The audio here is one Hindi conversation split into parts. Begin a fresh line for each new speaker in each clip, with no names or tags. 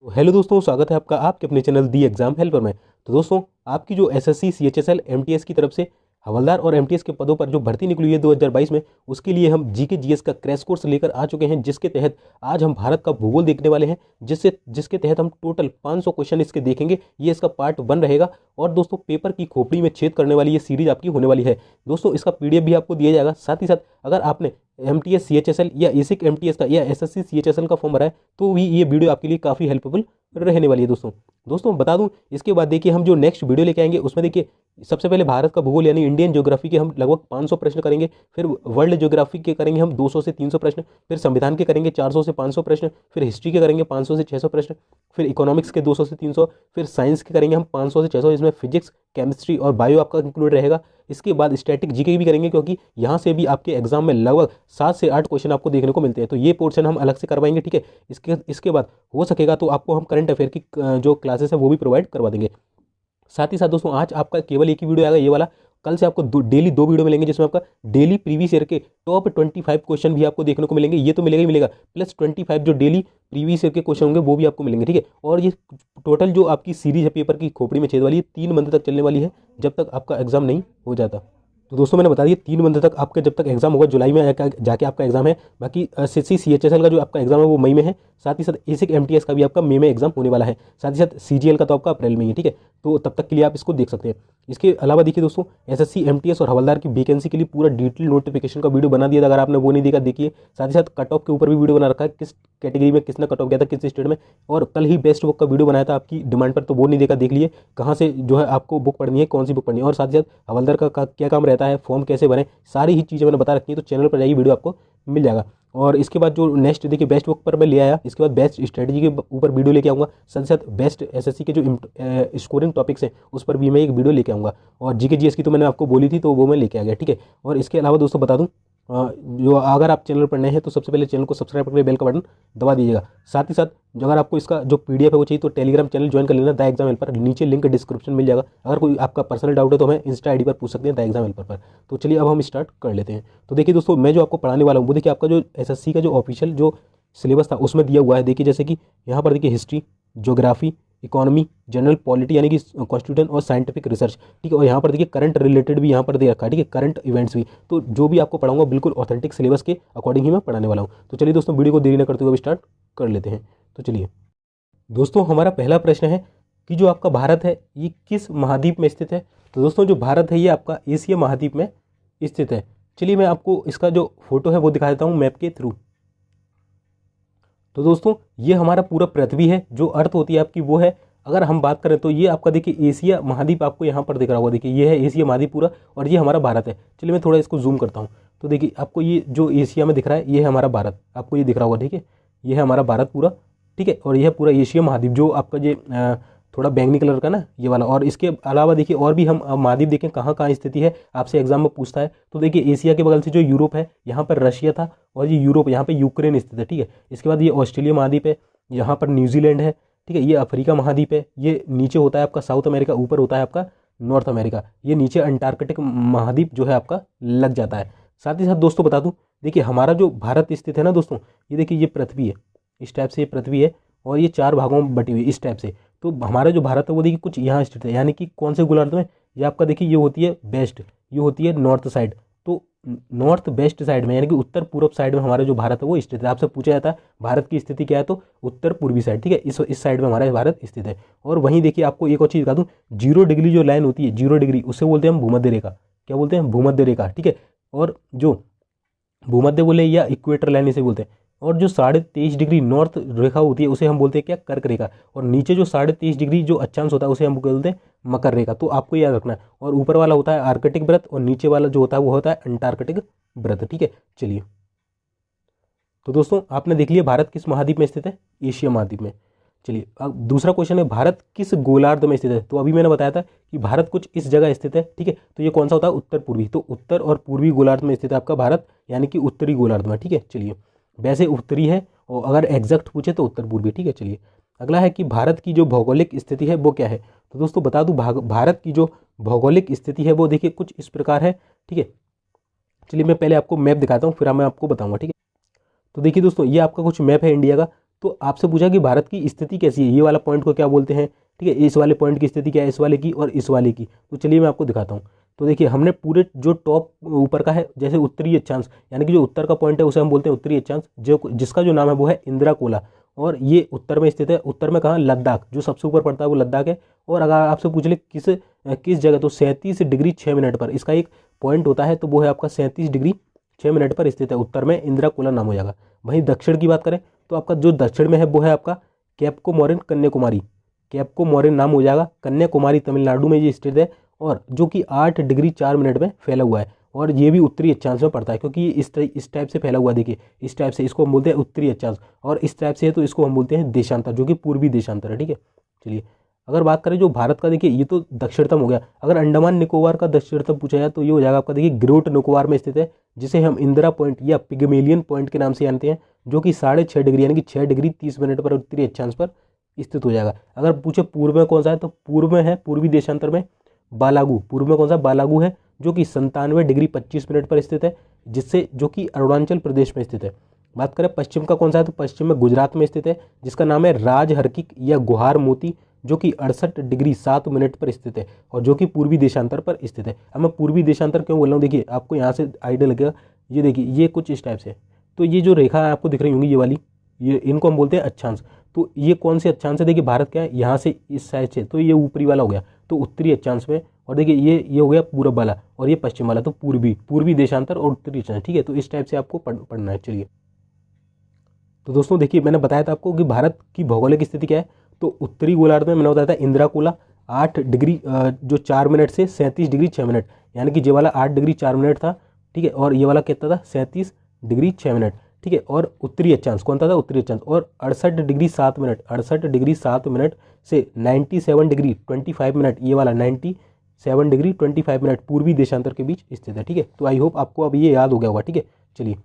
तो हेलो दोस्तों, स्वागत है आपका आपके अपने चैनल दी एग्जाम हेल्पर में। तो दोस्तों, आपकी जो एसएससी सीएचएसएल एमटीएस की तरफ से हवलदार और एमटीएस के पदों पर जो भर्ती निकली हुई है 2022 में, उसके लिए हम जीके जीएस का क्रैश कोर्स लेकर आ चुके हैं, जिसके तहत आज हम भारत का भूगोल देखने वाले हैं, जिसके तहत हम टोटल 500 क्वेश्चन इसके देखेंगे। ये इसका पार्ट 1 रहेगा। और दोस्तों, पेपर की खोपड़ी में छेद करने वाली ये सीरीज आपकी होने वाली है। दोस्तों, इसका पीडीएफ भी आपको दिया जाएगा। साथ ही साथ अगर आपने एमटीएस सीएचएसएल या एसिक एमटीएस का या एसएससी सीएचएसएल का फॉर्म भरा है, तो भी ये वीडियो आपके लिए काफ़ी हेल्पफुल रहने वाली है। दोस्तों बता दूं, इसके बाद देखिए हम जो नेक्स्ट वीडियो लेके आएंगे उसमें देखिए सबसे पहले भारत का भूगोल यानी इंडियन ज्योग्राफी के हम लगभग 500 प्रश्न करेंगे। फिर वर्ल्ड ज्योग्राफी के करेंगे हम 200 से 300 प्रश्न। फिर संविधान के करेंगे 400 से 500 प्रश्न। फिर हिस्ट्री के करेंगे 500 से 600 प्रश्न। फिर इकोनॉमिक्स के 200 से 300। फिर साइंस के करेंगे हम 500 से 600। इसमें फिजिक्स, केमिस्ट्री और बायो आपका इंक्लूड रहेगा। इसके बाद स्टैटिक जीके भी करेंगे, क्योंकि यहाँ से भी आपके एग्जाम में लगभग 7 से 8 क्वेश्चन आपको देखने को मिलते हैं। तो ये पोर्शन हम अलग से करवाएंगे, ठीक है। इसके बाद हो सकेगा तो आपको हम करंट अफेयर की जो क्लासेस है वो भी प्रोवाइड करवा देंगे। साथ ही साथ दोस्तों, आज आपका केवल एक ही वीडियो आएगा, ये वाला। कल से आपको डेली 2 वीडियो मिलेंगे, जिसमें आपका डेली प्रीवियस ईयर के टॉप 25 क्वेश्चन भी आपको देखने को मिलेंगे। ये तो मिलेगा ही मिलेगा, प्लस 25 जो डेली प्रीवियस ईयर के क्वेश्चन होंगे वो भी आपको मिलेंगे, ठीक है। और ये टोटल जो आपकी सीरीज है पेपर की खोपड़ी में छेद वाली, ये 3 मंथ तक चलने वाली है, जब तक आपका एग्जाम नहीं हो जाता। तो दोस्तों, मैंने बता दिया 3 मंथ तक आपका जब तक एग्जाम होगा, जुलाई में जाके आपका एग्जाम है। बाकी एसएससी सीएचएसएल का जो आपका एग्जाम है वो मई में है। साथ ही साथ एसिक एमटीएस का भी आपका मई में एग्जाम होने वाला है। साथ ही साथ सीजीएल का तो आपका अप्रैल में ही है, ठीक है। तो तब तक के लिए आप इसको देख सकते हैं। इसके अलावा देखिए दोस्तों, एसएससी एमटीएस और हवलदार की वैकेंसी के लिए पूरा डिटेल नोटिफिकेशन का वीडियो बना दिया था। अगर आपने वो नहीं देखा, देखिए। साथ ही साथ कट ऑफ के ऊपर भी वीडियो बना रखा है, किस कैटेगरी में किसने कट ऑफ किया था, किस स्टेट में। और कल ही बेस्ट बुक का वीडियो बनाया था आपकी डिमांड पर, तो वो नहीं देखा, देख लिए कहाँ से जो है आपको बुक पढ़नी है, कौन सी बुक पढ़नी है। और साथ ही साथ हवलदार का क्या काम रहता है, फॉर्म कैसे बने, सारी ही चीज़ें मैंने बता रखी है। तो चैनल पर जाइए, वीडियो आपको मिल जाएगा। और इसके बाद जो नेक्स्ट देखिए बेस्ट बुक पर मैं ले आया, इसके बाद बेस्ट स्ट्रेटजी के ऊपर वीडियो लेके आऊँगा। साथ ही साथ बेस्ट एसएससी के जो स्कोरिंग टॉपिक्स हैं उस पर भी मैं एक वीडियो लेके आऊँगा। और जीके जीएस की तो मैंने आपको बोली थी, तो वो मैं लेके आ गया, ठीक है। और इसके अलावा दोस्तों बता दूँ, जो अगर आप चैनल पर नए हैं तो सबसे पहले चैनल को सब्सक्राइब करके बेल का बटन दबा दीजिएगा। साथ ही साथ अगर आपको इसका जो पीडीएफ है वो चाहिए तो टेलीग्राम चैनल ज्वाइन कर लेना, द एग्जाम हेल्पर। नीचे लिंक डिस्क्रिप्शन मिल जाएगा। अगर कोई आपका पर्सनल डाउट है तो हमें इंस्टा आईडी पर पूछ सकते हैं, द एग्जाम हेल्पर पर। तो चलिए अब हम स्टार्ट कर लेते हैं। तो देखिए दोस्तों, मैं जो आपको पढ़ाने वाला हूँ वो देखिए आपका जो एसएससी का जो ऑफिशियल जो सिलेबस था उसमें दिया हुआ है। देखिए जैसे कि यहाँ पर देखिए history, geography, economy, general polity यानी कि कॉन्स्टिट्यूशन और साइंटिफिक रिसर्च, ठीक है। और यहाँ पर देखिए करंट रिलेटेड भी यहाँ पर दे रखा है, ठीक है, करंट इवेंट्स भी। तो जो भी आपको पढ़ाऊंगा बिल्कुल ऑथेंटिक सिलेबस के अकॉर्डिंग ही मैं पढ़ाने वाला हूँ। तो चलिए दोस्तों, वीडियो को देरी न करते हुए स्टार्ट कर लेते हैं। तो चलिए दोस्तों, हमारा पहला प्रश्न है कि जो आपका भारत है ये किस महाद्वीप में स्थित है। तो दोस्तों, जो भारत है ये आपका एशिया महाद्वीप में स्थित है। चलिए मैं आपको इसका जो फोटो है वो दिखा देता हूँ मैप के थ्रू। तो दोस्तों, ये हमारा पूरा पृथ्वी है, जो अर्थ होती है आपकी वो है। अगर हम बात करें तो ये आपका देखिए एशिया महाद्वीप आपको यहाँ पर दिख रहा होगा। देखिए ये है एशिया महाद्वीप पूरा, और ये हमारा भारत है। चलिए मैं थोड़ा इसको जूम करता हूँ। तो देखिए आपको ये जो एशिया में दिख रहा है ये है हमारा भारत, आपको ये दिख रहा होगा, ठीक है। ये है हमारा भारत पूरा, ठीक है। और यह पूरा एशिया महाद्वीप जो आपका ये थोड़ा बैंगनी कलर का ना, ये वाला। और इसके अलावा देखिए और भी हम महाद्वीप देखें कहाँ कहाँ स्थिति है, आपसे एग्जाम में पूछता है। तो देखिए एशिया के बगल से जो यूरोप है, यहाँ पर रशिया था, और ये यूरोप यहाँ पे यूक्रेन स्थित है, ठीक है। इसके बाद ये ऑस्ट्रेलिया महाद्वीप है, यहाँ पर न्यूजीलैंड है, ठीक है। ये अफ्रीका महाद्वीप है, ये नीचे होता है आपका साउथ अमेरिका, ऊपर होता है आपका नॉर्थ अमेरिका। ये नीचे अंटार्कटिक महाद्वीप जो है आपका लग जाता है। साथ ही साथ दोस्तों बता दूं, देखिए हमारा जो भारत स्थित है ना दोस्तों, ये देखिए ये पृथ्वी है, इस टाइप से ये पृथ्वी है, और ये 4 भागों में बटी हुई इस टाइप से। तो हमारा जो भारत है वो देखिए कुछ यहाँ स्थित है, यानी कि कौन से गोलार्ध में, ये आपका देखिए ये होती है वेस्ट, ये होती है नॉर्थ साइड। तो नॉर्थ वेस्ट साइड में यानी कि उत्तर पूर्व साइड में हमारा जो भारत है वो स्थित है। आपसे पूछा जाता है भारत की स्थिति क्या है, तो उत्तर पूर्वी साइड, ठीक है, इस साइड में हमारा भारत स्थित है। और वहीं देखिए आपको एक और चीज़ बता दूँ, 0 डिग्री जो लाइन होती है, 0 डिग्री, उससे बोलते हैं हम भूमध्य रेखा। क्या बोलते हैं? भूमध्य रेखा, ठीक है। और जो भूमध्य बोले या इक्वेटर लाइन इसे बोलते हैं। और जो 23.5 डिग्री नॉर्थ रेखा होती है उसे हम बोलते हैं क्या? कर्क रेखा। और नीचे जो 23.5 डिग्री जो अक्षांश होता है उसे हम बोलते हैं मकर रेखा। तो आपको याद रखना है। और ऊपर वाला होता है आर्कटिक व्रत, और नीचे वाला जो होता है वो होता है अंटार्कटिक व्रत, ठीक है। चलिए, तो दोस्तों आपने देख लिया भारत किस महाद्वीप में स्थित है, एशिया महाद्वीप में। चलिए अब दूसरा क्वेश्चन है, भारत किस गोलार्ध में स्थित है। तो अभी मैंने बताया था कि भारत कुछ इस जगह स्थित है, ठीक है। तो ये कौन सा होता है? उत्तर पूर्वी। तो उत्तर और पूर्वी गोलार्ध में स्थित है आपका भारत, यानी कि उत्तरी गोलार्ध में, ठीक है। चलिए, वैसे उत्तरी है, और अगर एग्जैक्ट पूछे तो उत्तर पूर्वी, ठीक है। चलिए अगला है कि भारत की जो भौगोलिक स्थिति है वो क्या है। तो दोस्तों बता दूं, भारत की जो भौगोलिक स्थिति है वो देखिए कुछ इस प्रकार है, ठीक है। चलिए मैं पहले आपको मैप दिखाता हूँ, फिर मैं आपको बताऊंगा, ठीक है। तो देखिए दोस्तों, ये आपका कुछ मैप है इंडिया का। तो तो आपसे पूछा कि भारत की स्थिति कैसी है, ये वाला पॉइंट को क्या बोलते हैं, ठीक है, इस वाले पॉइंट की स्थिति क्या है, इस वाले की और इस वाले की। तो चलिए मैं आपको दिखाता हूँ। तो देखिए हमने पूरे जो टॉप ऊपर का है, जैसे उत्तरी अक्षांश, यानी कि जो उत्तर का पॉइंट है उसे हम बोलते हैं उत्तरी अक्षांश, जो जिसका जो नाम है वो है इंदिरा कोला, और ये उत्तर में स्थित है। उत्तर में कहाँ, लद्दाख, जो सबसे ऊपर पड़ता है वो लद्दाख है। और अगर आपसे पूछ ले किस जगह, तो 37 डिग्री 6 मिनट पर इसका एक पॉइंट होता है, तो वो है आपका 37 डिग्री 6 मिनट पर स्थित है। उत्तर में इंदिरा कोला नाम हो जाएगा। वहीं दक्षिण की बात करें तो आपका जो दक्षिण में है वो है आपका कैप्को मोरिन कन्याकुमारी, कैप्को मोरिन नाम हो जाएगा। कन्याकुमारी तमिलनाडु में ये स्थित है, और जो कि 8 डिग्री 4 मिनट में फैला हुआ है, और ये भी उत्तरी अक्षांश में पड़ता है, क्योंकि ये इस टाइप से फैला हुआ है। देखिए इस टाइप से, इसको हम बोलते हैं उत्तरी अक्षांश, और इस टाइप से है तो इसको हम बोलते हैं देशांतर, जो कि पूर्वी देशांतर है, ठीक है। चलिए अगर बात करें जो भारत का, देखिए ये तो दक्षिणतम हो गया। अगर अंडमान निकोबार का दक्षिणतम पूछा जाए तो ये हो जाएगा आपका, देखिए ग्रेट निकोबार में स्थित है, जिसे हम इंदिरा पॉइंट या पिगमेलियन पॉइंट के नाम से जानते हैं, जो कि 6.5 डिग्री यानी कि 6 डिग्री 30 मिनट पर उत्तरी अक्षांश पर स्थित हो जाएगा। अगर पूछे पूर्व में कौन सा है, तो पूर्व में है, पूर्वी देशांतर में बालागू, पूर्व में कौन सा, बालागू है, जो कि 97 डिग्री 25 मिनट पर स्थित है, जिससे जो कि अरुणाचल प्रदेश में स्थित है। बात करें पश्चिम का कौन सा है, तो पश्चिम में गुजरात में स्थित है, जिसका नाम है राजहरकिक या गुहार मोती, जो कि 68 डिग्री 7 मिनट पर स्थित है, और जो कि पूर्वी देशांतर पर स्थित है। अब मैं पूर्वी देशांतर क्यों बोल रहा हूँ, देखिए आपको यहाँ से आइडिया लगेगा। ये देखिए ये कुछ इस टाइप से, तो ये जो रेखा है आपको दिख रही होंगी, ये वाली, ये इनको हम बोलते हैं अक्षांश। तो ये कौन से अक्षांश है, देखिए भारत क्या है, यहाँ से इस साइड से, तो ये ऊपरी वाला हो गया, तो उत्तरी अक्षांश में। और देखिए ये हो गया पूरब वाला, और ये पश्चिम वाला, तो पूर्वी देशांतर और उत्तरी अक्षांश, ठीक है। तो इस टाइप से आपको पढ़ना है। चलिए तो दोस्तों देखिए मैंने बताया था आपको कि भारत की भौगोलिक स्थिति क्या है। तो उत्तरी गोलार्ध में मैंने बताया था इंदिरा कोला 8 डिग्री जो 4 मिनट से 37 डिग्री 6 मिनट, यानी कि ये वाला 8 डिग्री 4 मिनट था, ठीक है, और ये वाला कितना था, 37 डिग्री 6 मिनट, ठीक है। और उत्तरी अक्षांश कौन था, उत्तरी अक्षांश, और 68 डिग्री 7 मिनट, 68 डिग्री 7 मिनट से 97 डिग्री 25 मिनट, ये वाला 97 डिग्री 25 मिनट पूर्वी देशांतर के बीच स्थित है, ठीक है। तो आई होप आपको अब ये याद हो गया होगा, ठीक है। चलिए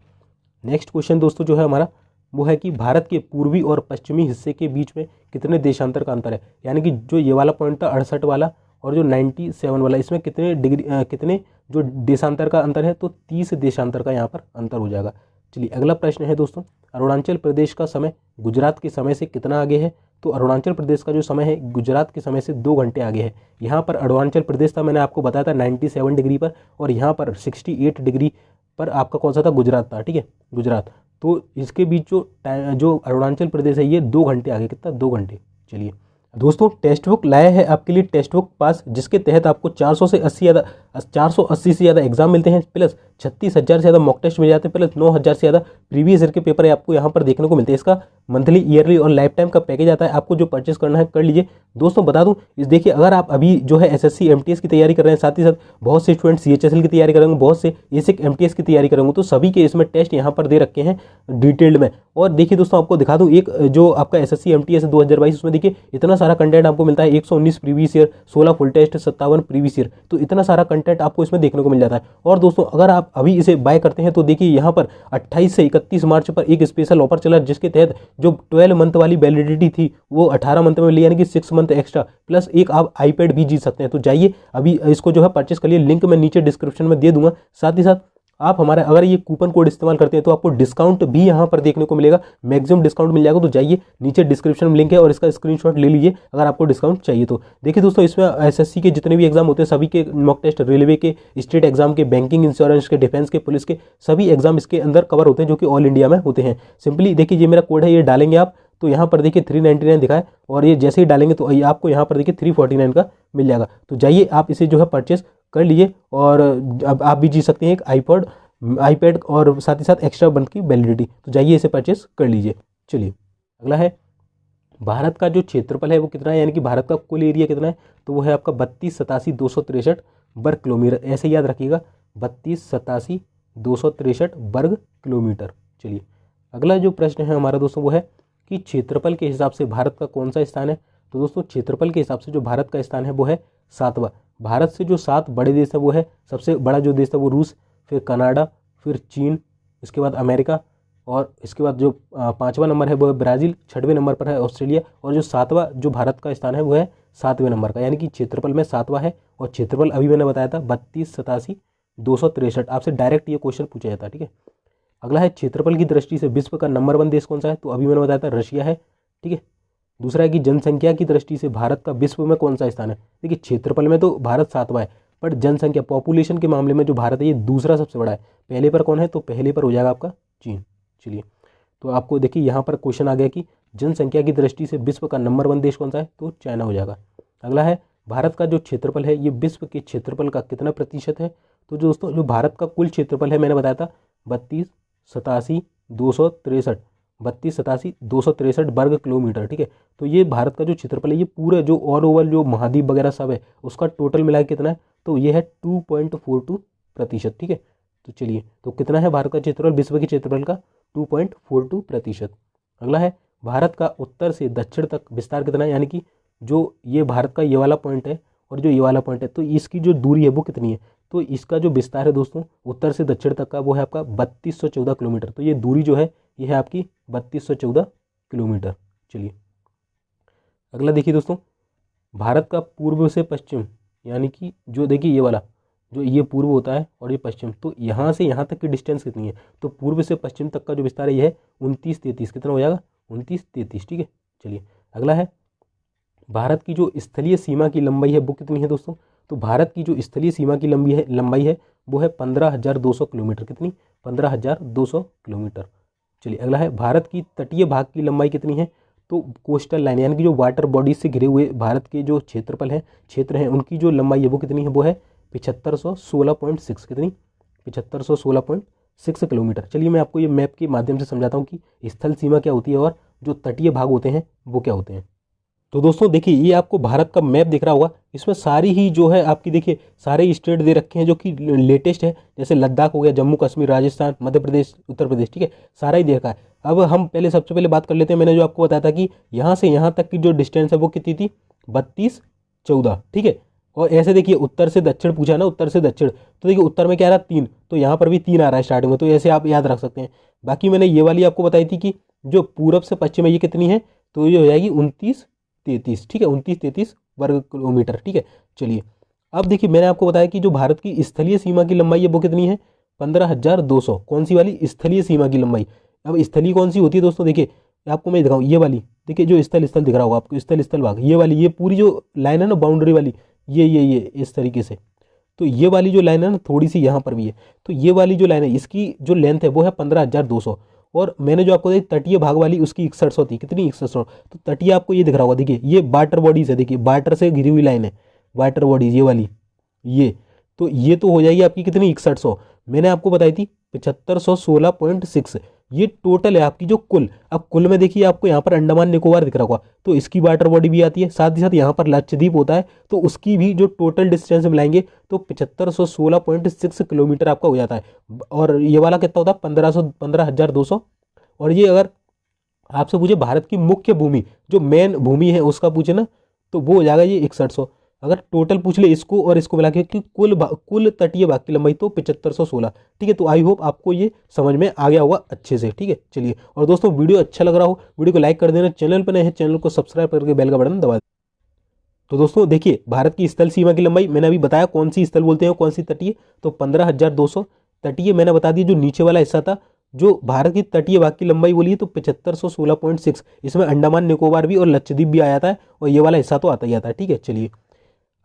नेक्स्ट क्वेश्चन दोस्तों जो है हमारा, वो है कि भारत के पूर्वी और पश्चिमी हिस्से के बीच में कितने देशांतर का अंतर है, यानी कि जो ये वाला पॉइंट था 68 वाला और जो 97 वाला, इसमें कितने डिग्री कितने जो देशांतर का अंतर है, तो 30 देशांतर का यहाँ पर अंतर हो जाएगा। चलिए अगला प्रश्न है दोस्तों, अरुणाचल प्रदेश का समय गुजरात के समय से कितना आगे है। तो अरुणाचल प्रदेश का जो समय है गुजरात के समय से 2 घंटे आगे है। यहाँ पर अरुणाचल प्रदेश था, मैंने आपको बताया था 97 डिग्री पर, और यहाँ पर 68 डिग्री पर आपका कौन सा था, गुजरात था, ठीक है, गुजरात। तो इसके बीच जो अरुणाचल प्रदेश है ये 2 घंटे आगे, कितना, 2 घंटे। चलिए दोस्तों टेक्स्ट बुक लाया है आपके लिए टेक्स्ट बुक पास, जिसके तहत आपको 480 से ज़्यादा एग्जाम मिलते हैं, प्लस 36,000 से ज़्यादा मॉक टेस्ट मिल जाते हैं, प्लस 9,000 से ज़्यादा प्रीवियस ईयर के पेपर आपको यहाँ पर देखने को मिलते हैं। इसका मंथली, ईयरली और लाइफ टाइम का पैकेज आता है। आपको जो परचेस करना है कर लीजिए। दोस्तों बता दूं, इस देखिए अगर आप अभी जो है एसएससी एमटीएस की तैयारी कर रहे हैं, साथ ही साथ बहुत से स्टूडेंट सीएचएसएल की तैयारी करेंगे, बहुत से एसिक एमटीएस की तैयारी करेंगे, तो सभी के इसमें टेस्ट यहाँ पर दे रखे हैं डिटेल्ड में। और देखिए दोस्तों आपको दिखा दूं, एक जो आपका एसएससी एमटीएस 2022, उसमें देखिए इतना सारा कंटेंट आपको मिलता है, 119 previous year, 16 full test, 57 previous year, तो इतना सारा कंटेंट आपको इसमें देखने को मिल जाता है। और दोस्तों अगर आप अभी इसे बाय करते हैं तो देखिए यहाँ पर 28 से 31 मार्च पर एक स्पेशल ऑफर चला, जिसके तहत जो 12 मंथ वाली वैलिडिटी थी वो 18 मंथ में मिली, यानी कि 6 मंथ एक्स्ट्रा, प्लस एक आप आईपैड भी जीत सकते हैं। तो जाइए अभी इसको जो है परचेस करिए, लिंक मैं नीचे डिस्क्रिप्शन में दे दूंगा। साथ ही साथ आप हमारा अगर ये कूपन कोड इस्तेमाल करते हैं तो आपको डिस्काउंट भी यहाँ पर देखने को मिलेगा, मैक्सिमम डिस्काउंट मिल जाएगा। तो जाइए नीचे डिस्क्रिप्शन में लिंक है और इसका स्क्रीनशॉट ले लीजिए अगर आपको डिस्काउंट चाहिए तो। देखिए दोस्तों इसमें एसएससी के जितने भी एग्जाम होते हैं सभी के मॉक टेस्ट, रेलवे के, स्टेट एग्जाम के, बैंकिंग, इंश्योरेंस के, डिफेंस के, पुलिस के, सभी एग्जाम इसके अंदर कवर होते हैं, जो कि ऑल इंडिया में होते हैं। सिंपली देखिए ये मेरा कोड है, ये डालेंगे आप तो यहाँ पर देखिए 399 दिखा है, और ये जैसे ही डालेंगे तो आपको यहाँ पर देखिए 349 का मिल जाएगा। तो जाइए आप इसे जो है परचेस कर लीजिए, और अब आप भी जीत सकते हैं एक आईपैड और साथ ही साथ एक्स्ट्रा मंथ की वैलिडिटी। तो जाइए इसे परचेस कर लीजिए। चलिए अगला है, भारत का जो क्षेत्रफल है वो कितना है, यानी कि भारत का कुल एरिया कितना है, तो वो है आपका 32,87,263 वर्ग किलोमीटर। ऐसे याद रखिएगा, 32,87,263 वर्ग किलोमीटर। चलिए अगला जो प्रश्न है हमारा दोस्तों वो है कि क्षेत्रफल के हिसाब से भारत का कौन सा स्थान है। तो दोस्तों क्षेत्रफल के हिसाब से जो भारत का स्थान है वो है 7वां। भारत से जो 7 बड़े देश है वो है, सबसे बड़ा जो देश है वो रूस, फिर कनाडा, फिर चीन, इसके बाद अमेरिका, और इसके बाद जो 5वां नंबर है वो है ब्राज़ील, 6वें नंबर पर है ऑस्ट्रेलिया, और जो 7वां जो भारत का स्थान है वो है 7वें नंबर का, यानी कि क्षेत्रफल में 7वां है। और क्षेत्रफल अभी मैंने बताया था 32,87,263, आपसे डायरेक्ट ये क्वेश्चन पूछा जाता है, ठीक है। अगला है क्षेत्रफल की दृष्टि से विश्व का नंबर 1 देश कौन सा है, तो अभी मैंने बताया था रशिया है, ठीक है। दूसरा है कि जनसंख्या की दृष्टि से भारत का विश्व में कौन सा स्थान है। देखिए क्षेत्रफल में तो भारत 7वां है, पर जनसंख्या पॉपुलेशन के मामले में जो भारत है ये दूसरा सबसे बड़ा है। पहले पर कौन है, तो पहले पर हो जाएगा आपका चीन। चलिए, तो आपको देखिए यहाँ पर क्वेश्चन आ गया कि जनसंख्या की दृष्टि से विश्व का नंबर 1 देश कौन सा है, तो चाइना हो जाएगा। अगला है भारत का जो क्षेत्रफल है ये विश्व के क्षेत्रफल का कितना प्रतिशत है, तो जो दोस्तों जो भारत का कुल क्षेत्रफल है मैंने बताया था 32,87,263 वर्ग किलोमीटर, ठीक है। तो ये भारत का जो क्षेत्रफल है ये पूरे जो ऑल ओवर जो महाद्वीप वगैरह सब है उसका टोटल मिला के कितना है, तो ये है 2.42%, ठीक है। तो चलिए, तो कितना है भारत का क्षेत्रफल विश्व के क्षेत्रफल का, 2.42%। अगला है भारत का उत्तर से दक्षिण तक विस्तार कितना है, यानी कि जो ये भारत का ये वाला पॉइंट है और जो ये वाला पॉइंट है, तो इसकी जो दूरी है वो कितनी है, तो इसका जो विस्तार है दोस्तों उत्तर से दक्षिण तक का वो है आपका 3214 किलोमीटर। तो ये दूरी जो है ये है आपकी 3214 किलोमीटर। चलिए, अगला देखिए दोस्तों, भारत का पूर्व से पश्चिम, यानी कि जो देखिए ये वाला जो ये पूर्व होता है और ये पश्चिम, तो यहाँ से यहाँ तक की डिस्टेंस कितनी है, तो पूर्व से पश्चिम तक का जो विस्तार है ये है 2933, कितना हो जाएगा 2933, ठीक है। चलिए, अगला है भारत की जो स्थलीय सीमा की लंबाई है वो कितनी है दोस्तों, तो भारत की जो स्थलीय सीमा की लंबाई है वो है 15,200 किलोमीटर, कितनी 15,200 किलोमीटर। चलिए, अगला है भारत की तटीय भाग की लंबाई कितनी है, तो कोस्टल लाइन यानी कि जो वाटर बॉडीज से घिरे हुए भारत के जो क्षेत्र हैं उनकी जो लंबाई है वो कितनी है, वो है 7516.6, कितनी 7516.6 किलोमीटर। चलिए, मैं आपको ये मैप के माध्यम से समझाता हूँ कि स्थल सीमा क्या होती है और जो तटीय भाग होते हैं वो क्या होते हैं। तो दोस्तों देखिए, ये आपको भारत का मैप दिख रहा होगा, इसमें सारी ही जो है आपकी देखिए सारे स्टेट दे रखे हैं जो कि लेटेस्ट है, जैसे लद्दाख हो गया, जम्मू कश्मीर, राजस्थान, मध्य प्रदेश, उत्तर प्रदेश, ठीक है, सारा ही दे रखा है। अब हम सबसे पहले बात कर लेते हैं, मैंने जो आपको बताया था कि यहाँ से यहाँ तक की जो डिस्टेंस है वो कितनी थी 3214, ठीक है। और ऐसे देखिए उत्तर से दक्षिण पूछा ना, उत्तर से दक्षिण, तो देखिए उत्तर में क्या आ रहा है 3, तो यहाँ पर भी 3 आ रहा है स्टार्टिंग में, तो ऐसे आप याद रख सकते हैं। बाकी मैंने ये वाली आपको बताई थी कि जो पूरब से पश्चिम है ये कितनी है, तो ये हो जाएगी 2933, ठीक है, 2933 वर्ग किलोमीटर, ठीक है। चलिए, अब देखिए मैंने आपको बताया कि जो भारत की स्थलीय सीमा की लंबाई है वो कितनी है 15,200, कौन सी वाली स्थलीय सीमा की लंबाई। अब स्थलीय कौन सी होती है दोस्तों, देखिए आपको मैं दिखाऊँ, ये वाली देखिए जो स्थल दिख रहा होगा आपको, स्थल भाग, ये वाली, ये पूरी जो लाइन है ना बाउंड्री वाली, ये इस तरीके से, तो ये वाली जो लाइन है ना थोड़ी सी यहाँ पर भी है, तो ये वाली जो लाइन है इसकी जो लेंथ है वो है 15,200, और मैंने जो आपको देखी तटीय भाग वाली उसकी 6100 थी, कितनी 6100, तो तटीय आपको ये दिख रहा होगा, देखिए ये वाटर बॉडीज है, देखिए वाटर से घिरी हुई लाइन है, वाटर बॉडीज ये वाली, ये तो ये तो हो जाएगी आपकी कितनी 6100, मैंने आपको बताई थी 7516.6, ये टोटल है आपकी जो कुल। अब कुल में देखिए आपको यहाँ पर अंडमान निकोबार दिख रहा होगा, तो इसकी वाटर बॉडी भी आती है, साथ ही साथ यहाँ पर लक्षद्वीप होता है, तो उसकी भी जो टोटल डिस्टेंस मिलाएंगे तो 7516.6 किलोमीटर आपका हो जाता है। और ये वाला कितना होता है 15,200। और ये अगर आपसे पूछे भारत की मुख्य भूमि जो मेन भूमि है उसका पूछे ना, तो वो हो जाएगा ये 6100। अगर टोटल पूछ ले इसको और इसको मिला के कि कुल तटीय भाग की लंबाई तो 7516, ठीक है। तो आई होप आपको ये समझ में आ गया होगा अच्छे से, ठीक है। चलिए, और दोस्तों वीडियो अच्छा लग रहा हो वीडियो को लाइक कर देना, चैनल पर नए हैं चैनल को सब्सक्राइब करके बेल का बटन दबा। तो दोस्तों देखिए भारत की स्थल सीमा की लंबाई मैंने अभी बताया, कौन सी स्थल बोलते हैं कौन सी तटीय, तो 15,200 तटीय मैंने बता दी, जो नीचे वाला हिस्सा था जो भारत की तटीय भाग की लंबाई बोली है तो 7516.6, इसमें अंडमान निकोबार भी और लक्षद्वीप भी आ जाता है, और ये वाला हिस्सा तो आता ही आता है, ठीक है। चलिए,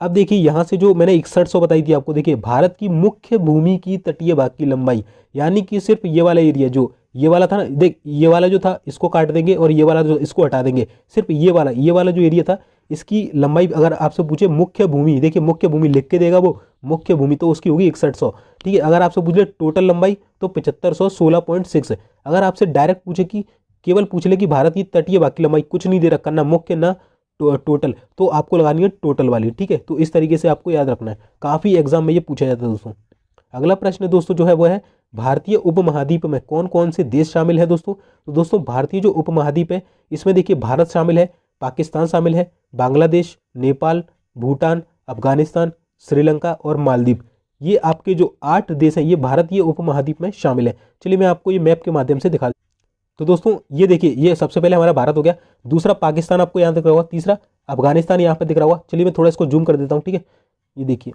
अब देखिए यहाँ से जो मैंने 6100 बताई थी आपको, देखिए भारत की मुख्य भूमि की तटीय भाग की लंबाई, यानी कि सिर्फ ये वाला एरिया जो ये वाला था ना, देख ये वाला जो था इसको काट देंगे और ये वाला जो इसको हटा देंगे, सिर्फ ये वाला जो एरिया था इसकी लंबाई अगर आपसे पूछे मुख्य भूमि, देखिए मुख्य भूमि लिख के देगा वो, मुख्य भूमि तो उसकी होगी 6100, ठीक है। अगर आपसे पूछे टोटल लंबाई तो 7516.6। अगर आपसे डायरेक्ट पूछे कि केवल पूछ ले कि भारत की तटीय भाग की लंबाई, कुछ नहीं दे रखा, ना मुख्य ना टोटल, तो आपको लगानी है टोटल वाली, ठीक है। तो इस तरीके से आपको याद रखना है, काफ़ी एग्जाम में ये पूछा जाता है दोस्तों। अगला प्रश्न दोस्तों जो है वो है भारतीय उपमहाद्वीप में कौन कौन से देश शामिल है दोस्तों। तो दोस्तों भारतीय जो उपमहाद्वीप है इसमें देखिए भारत शामिल है, पाकिस्तान शामिल है, बांग्लादेश, नेपाल, भूटान, अफगानिस्तान, श्रीलंका और मालदीव, ये आपके जो 8 देश हैं ये भारतीय उपमहाद्वीप में शामिल है। चलिए मैं आपको ये मैप के माध्यम से दिखा। तो दोस्तों ये देखिए, ये सबसे पहले हमारा भारत हो गया, दूसरा पाकिस्तान आपको यहाँ दिख रहा होगा, तीसरा अफगानिस्तान यहाँ पर दिख रहा होगा। चलिए मैं थोड़ा इसको जूम कर देता हूँ, ठीक है। ये देखिए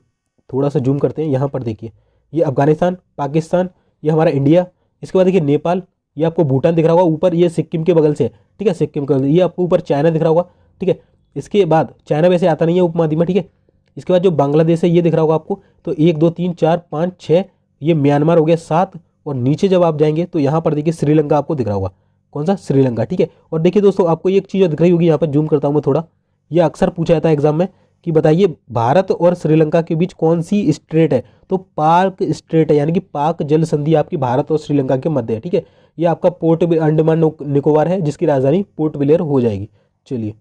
थोड़ा सा जूम करते हैं, यहाँ पर देखिए ये अफगानिस्तान, पाकिस्तान, ये हमारा इंडिया, इसके बाद देखिए नेपाल, ये आपको भूटान दिख रहा होगा ऊपर, ये सिक्किम के बगल से, ठीक है, सिक्किम के बगल से। ये आपको ऊपर चाइना दिख रहा होगा, ठीक है। इसके बाद चाइना वैसे आता नहीं है उपमहाद्वीप में, ठीक है। इसके बाद जो बांग्लादेश है ये दिख रहा होगा आपको, तो 1 2 3 4 5 6, ये म्यांमार हो गया 7, और नीचे जब आप जाएंगे तो यहाँ पर देखिए श्रीलंका आपको दिख रहा होगा, कौन सा, श्रीलंका, ठीक है। और देखिए दोस्तों आपको एक चीज़ दिख रही होगी, यहाँ पर जूम करता हूँ मैं थोड़ा, ये अक्सर पूछा जाता है एग्जाम में कि बताइए भारत और श्रीलंका के बीच कौन सी स्ट्रेट है, तो पाक स्ट्रेट है, यानी कि पाक जल संधि आपकी भारत और श्रीलंका के मध्य है, ठीक है। ये आपका पोर्ट अंडमान निकोबार है, जिसकी राजधानी पोर्ट ब्लेयर हो जाएगी। चलिए,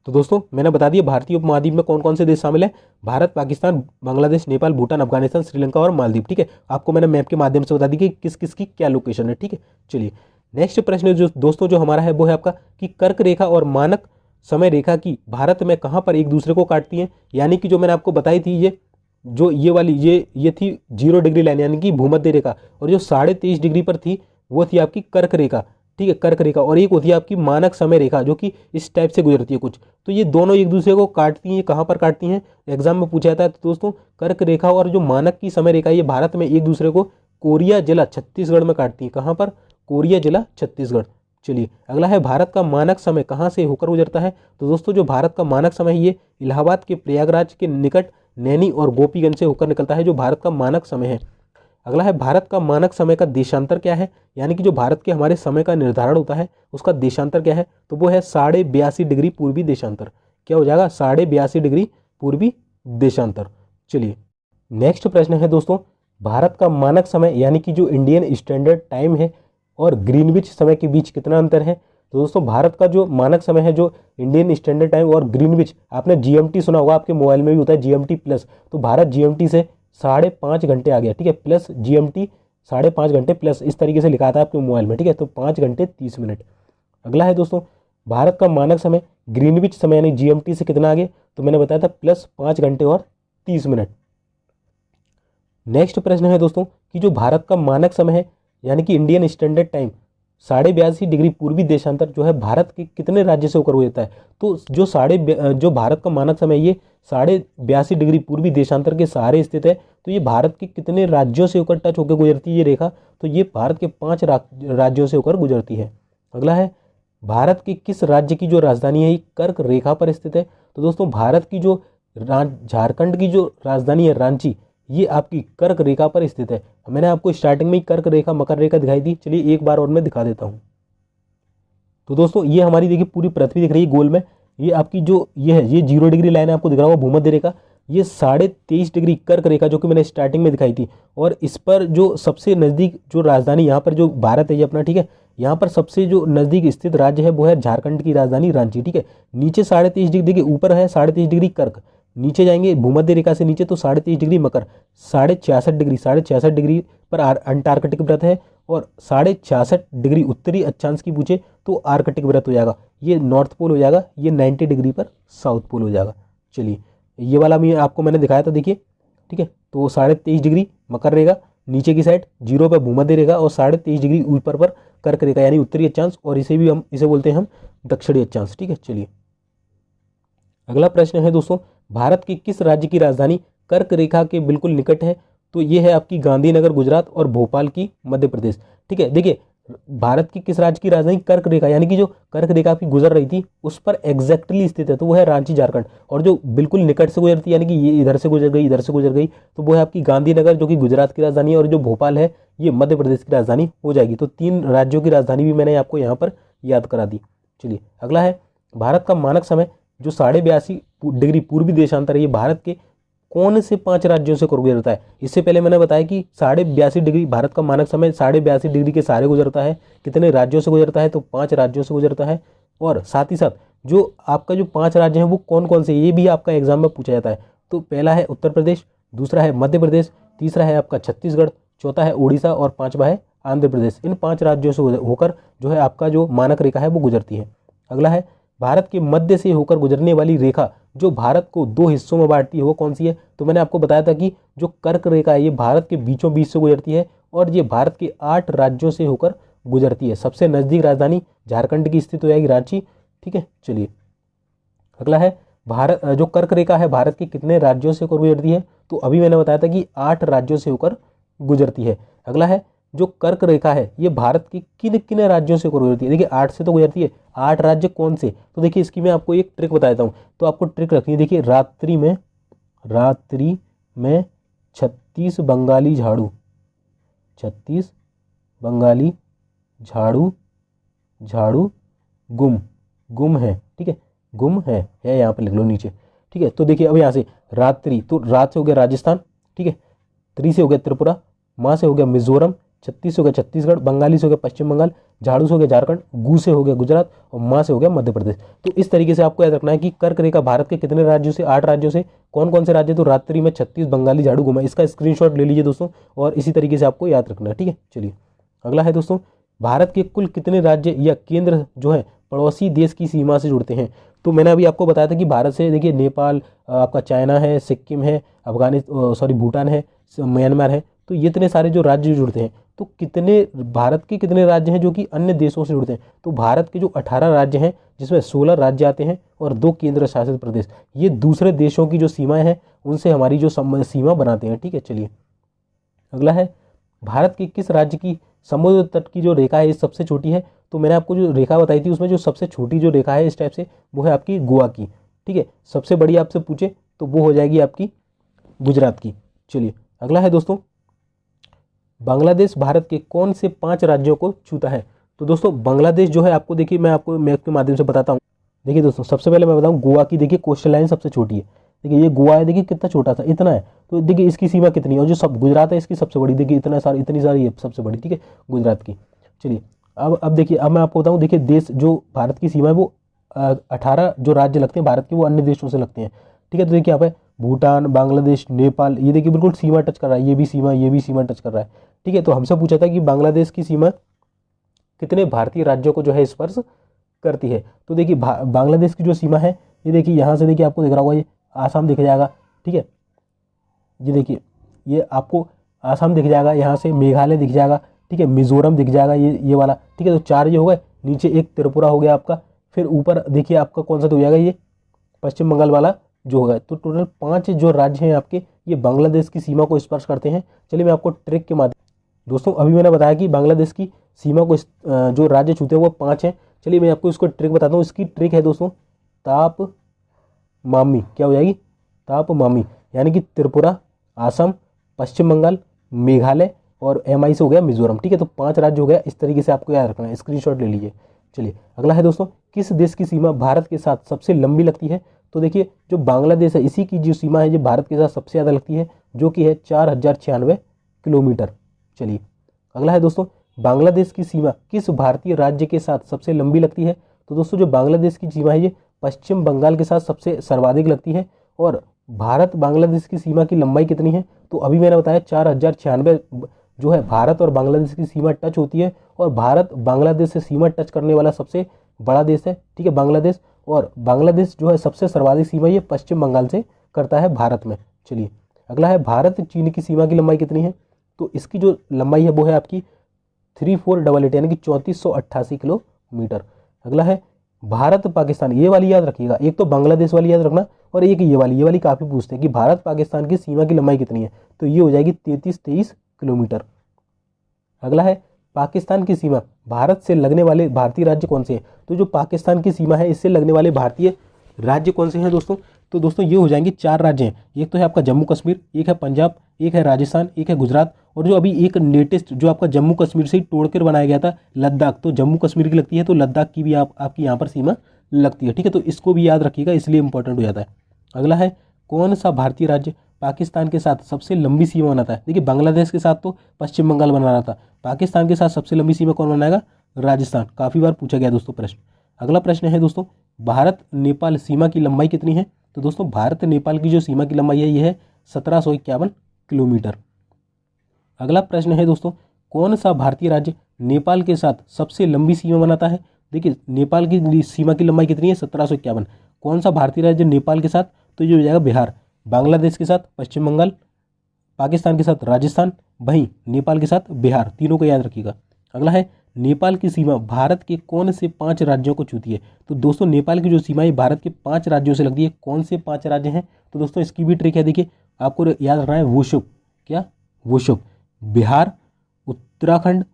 तो दोस्तों मैंने बता दिया भारतीय उपमहाद्वीप में कौन कौन से देश शामिल है, भारत, पाकिस्तान, बांग्लादेश, नेपाल, भूटान, अफगानिस्तान, श्रीलंका और मालदीव, ठीक है। आपको मैंने मैप के माध्यम से बता दी कि किस किस की क्या लोकेशन है, ठीक है। चलिए, नेक्स्ट प्रश्न जो दोस्तों जो हमारा है वो है आपका कि कर्क रेखा और मानक समय रेखा की भारत में कहाँ पर एक दूसरे को काटती हैं, यानी कि जो मैंने आपको बताई थी, ये जो ये वाली ये थी 0 डिग्री लाइन, यानी कि भूमध्य रेखा, और जो 23.5 डिग्री पर थी वो थी आपकी कर्क रेखा, ठीक है, कर्क रेखा। और एक होती है आपकी मानक समय रेखा, जो कि इस टाइप से गुजरती है कुछ, तो ये दोनों एक दूसरे को काटती हैं। कहाँ पर काटती हैं, एग्जाम में पूछा जाता है। तो दोस्तों कर्क रेखा और जो मानक की समय रेखा, ये भारत में एक दूसरे को कोरिया जिला छत्तीसगढ़ में काटती हैं। कहाँ पर, कोरिया जिला छत्तीसगढ़। चलिए, अगला है भारत का मानक समय कहाँ से होकर गुजरता है, तो दोस्तों जो भारत का मानक समय है ये इलाहाबाद के प्रयागराज के निकट नैनी और गोपीगंज से होकर निकलता है, जो भारत का मानक समय है। अगला है भारत का मानक समय का देशांतर क्या है, यानी कि जो भारत के हमारे समय का निर्धारण होता है उसका देशांतर क्या है, तो वो है 82.5 डिग्री पूर्वी देशांतर। क्या हो जाएगा, 82.5 डिग्री पूर्वी देशांतर। चलिए, नेक्स्ट प्रश्न है दोस्तों, भारत का मानक समय यानी कि जो इंडियन स्टैंडर्ड टाइम है और ग्रीनविच समय के बीच कितना अंतर है, तो दोस्तों भारत का जो मानक समय है, जो इंडियन स्टैंडर्ड टाइम और ग्रीनविच, आपने जीएमटी सुना होगा, आपके मोबाइल में भी होता है जीएमटी प्लस, तो भारत जीएमटी से 5.5 घंटे आ गया, ठीक है, प्लस जीएमटी 5.5 घंटे प्लस, इस तरीके से लिखा था आपके मोबाइल में, ठीक है, तो 5 घंटे 30 मिनट। अगला है दोस्तों, भारत का मानक समय ग्रीनविच समय यानी जीएमटी से कितना आगे, तो मैंने बताया था प्लस 5 घंटे और 30 मिनट। नेक्स्ट प्रश्न है दोस्तों कि जो भारत का मानक समय है यानी कि इंडियन स्टैंडर्ड टाइम 82.5 डिग्री पूर्वी देशांतर जो है भारत के कितने राज्य से होकर गुजरता है, तो जो भारत का मानक समय ये 82.5 डिग्री पूर्वी देशांतर के सहारे स्थित है, तो ये भारत के कितने राज्यों से होकर टच होकर गुजरती है ये रेखा, तो ये भारत के 5 राज्यों से होकर गुजरती है। अगला है भारत के किस राज्य की जो राजधानी है ये कर्क रेखा पर स्थित है, तो दोस्तों भारत की जो झारखंड की जो राजधानी है रांची, ये आपकी कर्क रेखा पर स्थित है। मैंने आपको स्टार्टिंग में ही कर्क रेखा मकर रेखा दिखाई थी, चलिए एक बार और मैं दिखा देता हूँ। तो दोस्तों ये हमारी देखिए पूरी पृथ्वी दिख रही है गोल में, ये आपकी जो ये है ये 0 डिग्री लाइन है, आपको दिख रहा होगा भूमध्य रेखा, ये 23.5 डिग्री कर्क रेखा जो कि मैंने स्टार्टिंग में दिखाई थी, और इस पर जो सबसे नज़दीक जो राजधानी यहाँ पर जो भारत है ये अपना, ठीक है, यहाँ पर सबसे जो नज़दीक स्थित राज्य है वो है झारखंड की राजधानी रांची, ठीक है। नीचे 23.5 डिग्री के ऊपर है 23.5 डिग्री कर्क, नीचे जाएंगे भूमध्य रेखा से नीचे तो 23.5 डिग्री मकर, 66.5 डिग्री पर अंटार्कटिक व्रत है, और 66.5 डिग्री उत्तरी अक्षांश की पूछे तो आर्कटिक व्रत हो जाएगा, ये नॉर्थ पोल हो जाएगा, ये 90 डिग्री पर साउथ पोल हो जाएगा। चलिए, ये वाला भी आपको मैंने दिखाया था, देखिए, ठीक है, तो 23.5 डिग्री मकर रेखा नीचे की साइड, 0 पर भूमध्य रेखा और 23.5 डिग्री ऊपर पर कर्क रेखा यानी उत्तरी अक्षांश, और इसे बोलते हैं हम दक्षिणी अक्षांश, ठीक है। चलिए, अगला प्रश्न है दोस्तों, भारत के किस राज्य की राजधानी कर्क रेखा के बिल्कुल निकट है, तो ये है आपकी गांधीनगर गुजरात और भोपाल की मध्य प्रदेश, ठीक है। देखिए, भारत की किस राज्य की राजधानी कर्क रेखा यानी कि जो कर्क रेखा की गुजर रही थी उस पर एग्जैक्टली स्थित है, तो वो है रांची झारखंड, और जो बिल्कुल निकट से गुजरती है यानी कि ये इधर से गुजर गई इधर से गुजर गई, तो वो है आपकी गांधीनगर जो कि गुजरात की राजधानी है, और जो भोपाल है ये मध्य प्रदेश की राजधानी हो जाएगी। तो 3 राज्यों की राजधानी भी मैंने आपको यहाँ पर याद करा दी। चलिए, अगला है भारत का मानक समय जो 82.5 डिग्री पूर्वी देशांतर है, ये भारत के कौन से 5 राज्यों से गुजरता है। इससे पहले मैंने बताया कि 82.5 डिग्री भारत का मानक समय 82.5 डिग्री के सहारे गुजरता है, कितने राज्यों से गुजरता है, तो 5 राज्यों से गुजरता है। और साथ ही साथ जो आपका जो 5 राज्य हैं वो कौन कौन से, ये भी आपका एग्जाम में पूछा जाता है। तो पहला है उत्तर प्रदेश, दूसरा है मध्य प्रदेश, तीसरा है आपका छत्तीसगढ़, चौथा है उड़ीसा और 5वां है आंध्र प्रदेश। इन 5 राज्यों से होकर जो है आपका जो मानक रेखा है वो गुजरती है। अगला है भारत के मध्य से होकर गुजरने वाली रेखा जो भारत को 2 हिस्सों में बांटती है वो कौन सी है, तो मैंने आपको बताया था कि जो कर्क रेखा है ये भारत के बीचों बीच से गुजरती है, और ये भारत के 8 राज्यों से होकर गुजरती है। सबसे नज़दीक राजधानी झारखंड की स्थित हो जाएगी रांची, ठीक है। चलिए, अगला है भारत जो कर्क रेखा है भारत के कितने राज्यों से होकर गुजरती है, तो अभी मैंने बताया था कि 8 राज्यों से होकर गुजरती है। अगला है जो कर्क रेखा है ये भारत के किन किन राज्यों से गुजरती है? देखिए 8 से तो गुजरती है, 8 राज्य कौन से? तो देखिए इसकी मैं आपको एक ट्रिक बता देता हूँ। तो आपको ट्रिक रखनी है, देखिए रात्रि में 36 बंगाली झाड़ू, 36 बंगाली झाड़ू झाड़ू गुम है, ठीक है, गुम है यहाँ पे लिख लो नीचे, ठीक है। तो देखिए अब यहाँ से रात्रि, तो रात से हो गया राजस्थान, ठीक है, त्रि से हो गया त्रिपुरा, माँ से हो गया मिजोरम, 36 से हो गया छत्तीसगढ़, बंगाली से हो गया पश्चिम बंगाल, झाड़ू से हो गया झारखंड, गु से हो गया गुजरात और माँ से हो गया मध्य प्रदेश। तो इस तरीके से आपको याद रखना है कि कर्क रेखा भारत के कितने राज्यों से, 8 राज्यों से, कौन कौन से राज्य? तो रात्रि में 36 बंगाली झाड़ू गुम है। इसका स्क्रीनशॉट ले लीजिए दोस्तों, और इसी तरीके से आपको याद रखना है, ठीक है। चलिए अगला है दोस्तों, भारत के कुल कितने राज्य या केंद्र जो है पड़ोसी देश की सीमा से जुड़ते हैं? तो मैंने अभी आपको बताया था कि भारत से देखिए नेपाल, आपका चाइना है, सिक्किम है, भूटान है, म्यांमार है, तो ये इतने सारे जो राज्य जुड़ते हैं। तो कितने भारत के कितने राज्य हैं जो कि अन्य देशों से जुड़ते हैं? तो भारत के जो 18 राज्य हैं जिसमें 16 राज्य आते हैं और 2 केंद्र शासित प्रदेश, ये दूसरे देशों की जो सीमाएं हैं उनसे हमारी जो सीमा बनाते हैं, ठीक है। चलिए अगला है, भारत के किस राज्य की समुद्र तट की जो रेखा है ये सबसे छोटी है? तो मैंने आपको जो रेखा बताई थी उसमें जो सबसे छोटी जो रेखा है इस टाइप से वो है आपकी गोवा की, ठीक है। सबसे बड़ी आपसे पूछे तो वो हो जाएगी आपकी गुजरात की। चलिए अगला है दोस्तों, बांग्लादेश भारत के कौन से 5 राज्यों को छूता है? तो दोस्तों बांग्लादेश जो है आपको देखिए मैं आपको मैप के माध्यम से बताता हूँ। देखिए दोस्तों सबसे पहले मैं बताऊँ, गोवा की देखिए कोस्टल लाइन सबसे छोटी है, देखिए ये गोवा है, देखिए कितना छोटा सा, इतना है। तो देखिए इसकी सीमा कितनी है? और जो सब गुजरात है इसकी सबसे बड़ी, देखिए इतनी सारी है सबसे बड़ी, ठीक है, गुजरात की। चलिए अब देखिए, अब मैं आपको बताऊँ, देखिए देश जो भारत की सीमा है वो 18 जो राज्य लगते हैं भारत के वो अन्य देशों से लगते हैं, ठीक है। तो देखिए यहाँ पे भूटान, बांग्लादेश, नेपाल, ये देखिए बिल्कुल सीमा टच कर रहा है, ये भी सीमा टच कर रहा है, ठीक है। तो हमसे पूछा था कि बांग्लादेश की सीमा कितने भारतीय राज्यों को जो है स्पर्श करती है? तो देखिए बांग्लादेश की जो सीमा है ये देखिए यहाँ से देखिए आपको दिख रहा होगा, ये आसाम दिख जाएगा, ठीक है, ये देखिए ये आपको आसाम दिख जाएगा, यहाँ से मेघालय दिख जाएगा, ठीक है, मिजोरम दिख जाएगा, ये वाला, ठीक है। तो 4 ये हो गए, नीचे एक त्रिपुरा हो गया आपका, फिर ऊपर देखिए आपका कौन सा तो हो जाएगा, ये पश्चिम बंगाल वाला जो होगा। तो टोटल 5 जो राज्य हैं आपके ये बांग्लादेश की सीमा को स्पर्श करते हैं। चलिए मैं आपको ट्रिक के माध्यम, दोस्तों अभी मैंने बताया कि बांग्लादेश की सीमा को जो राज्य छूते हैं वो 5 हैं। चलिए मैं आपको इसको ट्रिक बताता हूँ। इसकी ट्रिक है दोस्तों ताप मामी, क्या हो जाएगी? ताप मामी, यानी कि त्रिपुरा, आसम, पश्चिम बंगाल, मेघालय और MI से हो गया मिजोरम, ठीक है। तो 5 राज्य हो गया, इस तरीके से आपको याद रखना है, स्क्रीनशॉट ले लीजिए। चलिए अगला है दोस्तों, किस देश की सीमा भारत के साथ सबसे लंबी लगती है? तो देखिए जो बांग्लादेश है इसी की जो सीमा है ये भारत के साथ सबसे ज़्यादा लगती है, जो कि है 4096 किलोमीटर। चलिए अगला है दोस्तों, बांग्लादेश की सीमा किस भारतीय राज्य के साथ सबसे लंबी लगती है? तो दोस्तों जो बांग्लादेश की सीमा है ये पश्चिम बंगाल के साथ सबसे सर्वाधिक लगती है। और भारत बांग्लादेश की सीमा की लंबाई कितनी है? तो अभी मैंने बताया 4096 जो है भारत और बांग्लादेश की सीमा टच होती है, और भारत बांग्लादेश से सीमा टच करने वाला सबसे बड़ा देश है, ठीक है, बांग्लादेश। और बांग्लादेश जो है सबसे सर्वाधिक सीमा ये पश्चिम बंगाल से करता है भारत में। चलिए अगला है, भारत चीन की सीमा की लंबाई कितनी है? तो इसकी जो लंबाई है वो है आपकी 3488 यानी कि 3488 किलोमीटर। अगला है भारत पाकिस्तान, ये वाली याद रखिएगा, एक तो बांग्लादेश वाली याद रखना और एक ये वाली काफ़ी पूछते हैं कि भारत पाकिस्तान की सीमा की लंबाई कितनी है? तो ये हो जाएगी 3323 किलोमीटर। अगला है, पाकिस्तान की सीमा भारत से लगने वाले भारतीय राज्य कौन से हैं? तो जो पाकिस्तान की सीमा है इससे लगने वाले भारतीय राज्य कौन से हैं दोस्तों? तो दोस्तों ये हो जाएंगे 4 राज्य हैं, एक तो है आपका जम्मू कश्मीर, एक है पंजाब, एक है राजस्थान, एक है गुजरात, और जो अभी एक लेटेस्ट जो आपका जम्मू कश्मीर से ही तोड़कर बनाया गया था लद्दाख, तो जम्मू कश्मीर की लगती है, तो लद्दाख की भी आपकी यहाँ पर सीमा लगती है, ठीक है। तो इसको भी याद रखिएगा, इसलिए इंपॉर्टेंट हो जाता है। अगला है, कौन सा भारतीय राज्य पाकिस्तान के साथ सबसे लंबी सीमा बनाता है? देखिए बांग्लादेश के साथ तो पश्चिम बंगाल बना रहा था, पाकिस्तान के साथ सबसे लंबी सीमा कौन बनाएगा? राजस्थान। काफ़ी बार पूछा गया दोस्तों प्रश्न। अगला प्रश्न है दोस्तों, भारत नेपाल सीमा की लंबाई कितनी है? तो दोस्तों भारत नेपाल की जो सीमा की लंबाई है ये है 1751 किलोमीटर। अगला प्रश्न है दोस्तों, कौन सा भारतीय राज्य नेपाल के साथ सबसे लंबी सीमा बनाता है? देखिए नेपाल की सीमा की लंबाई कितनी है? 1751। कौन सा भारतीय राज्य नेपाल के साथ? तो ये हो जाएगा बिहार। बांग्लादेश के साथ पश्चिम बंगाल, पाकिस्तान के साथ राजस्थान, वहीं नेपाल के साथ बिहार, तीनों को याद रखिएगा। अगला है, नेपाल की सीमा भारत के कौन से 5 राज्यों को छूती है? तो दोस्तों नेपाल की जो सीमा है भारत के 5 राज्यों से लगती है। कौन से 5 राज्य हैं? तो दोस्तों इसकी भी ट्रिक है, देखिए आपको याद रखना है वुशुक, क्या? वुशुक, बिहार, उत्तराखंड,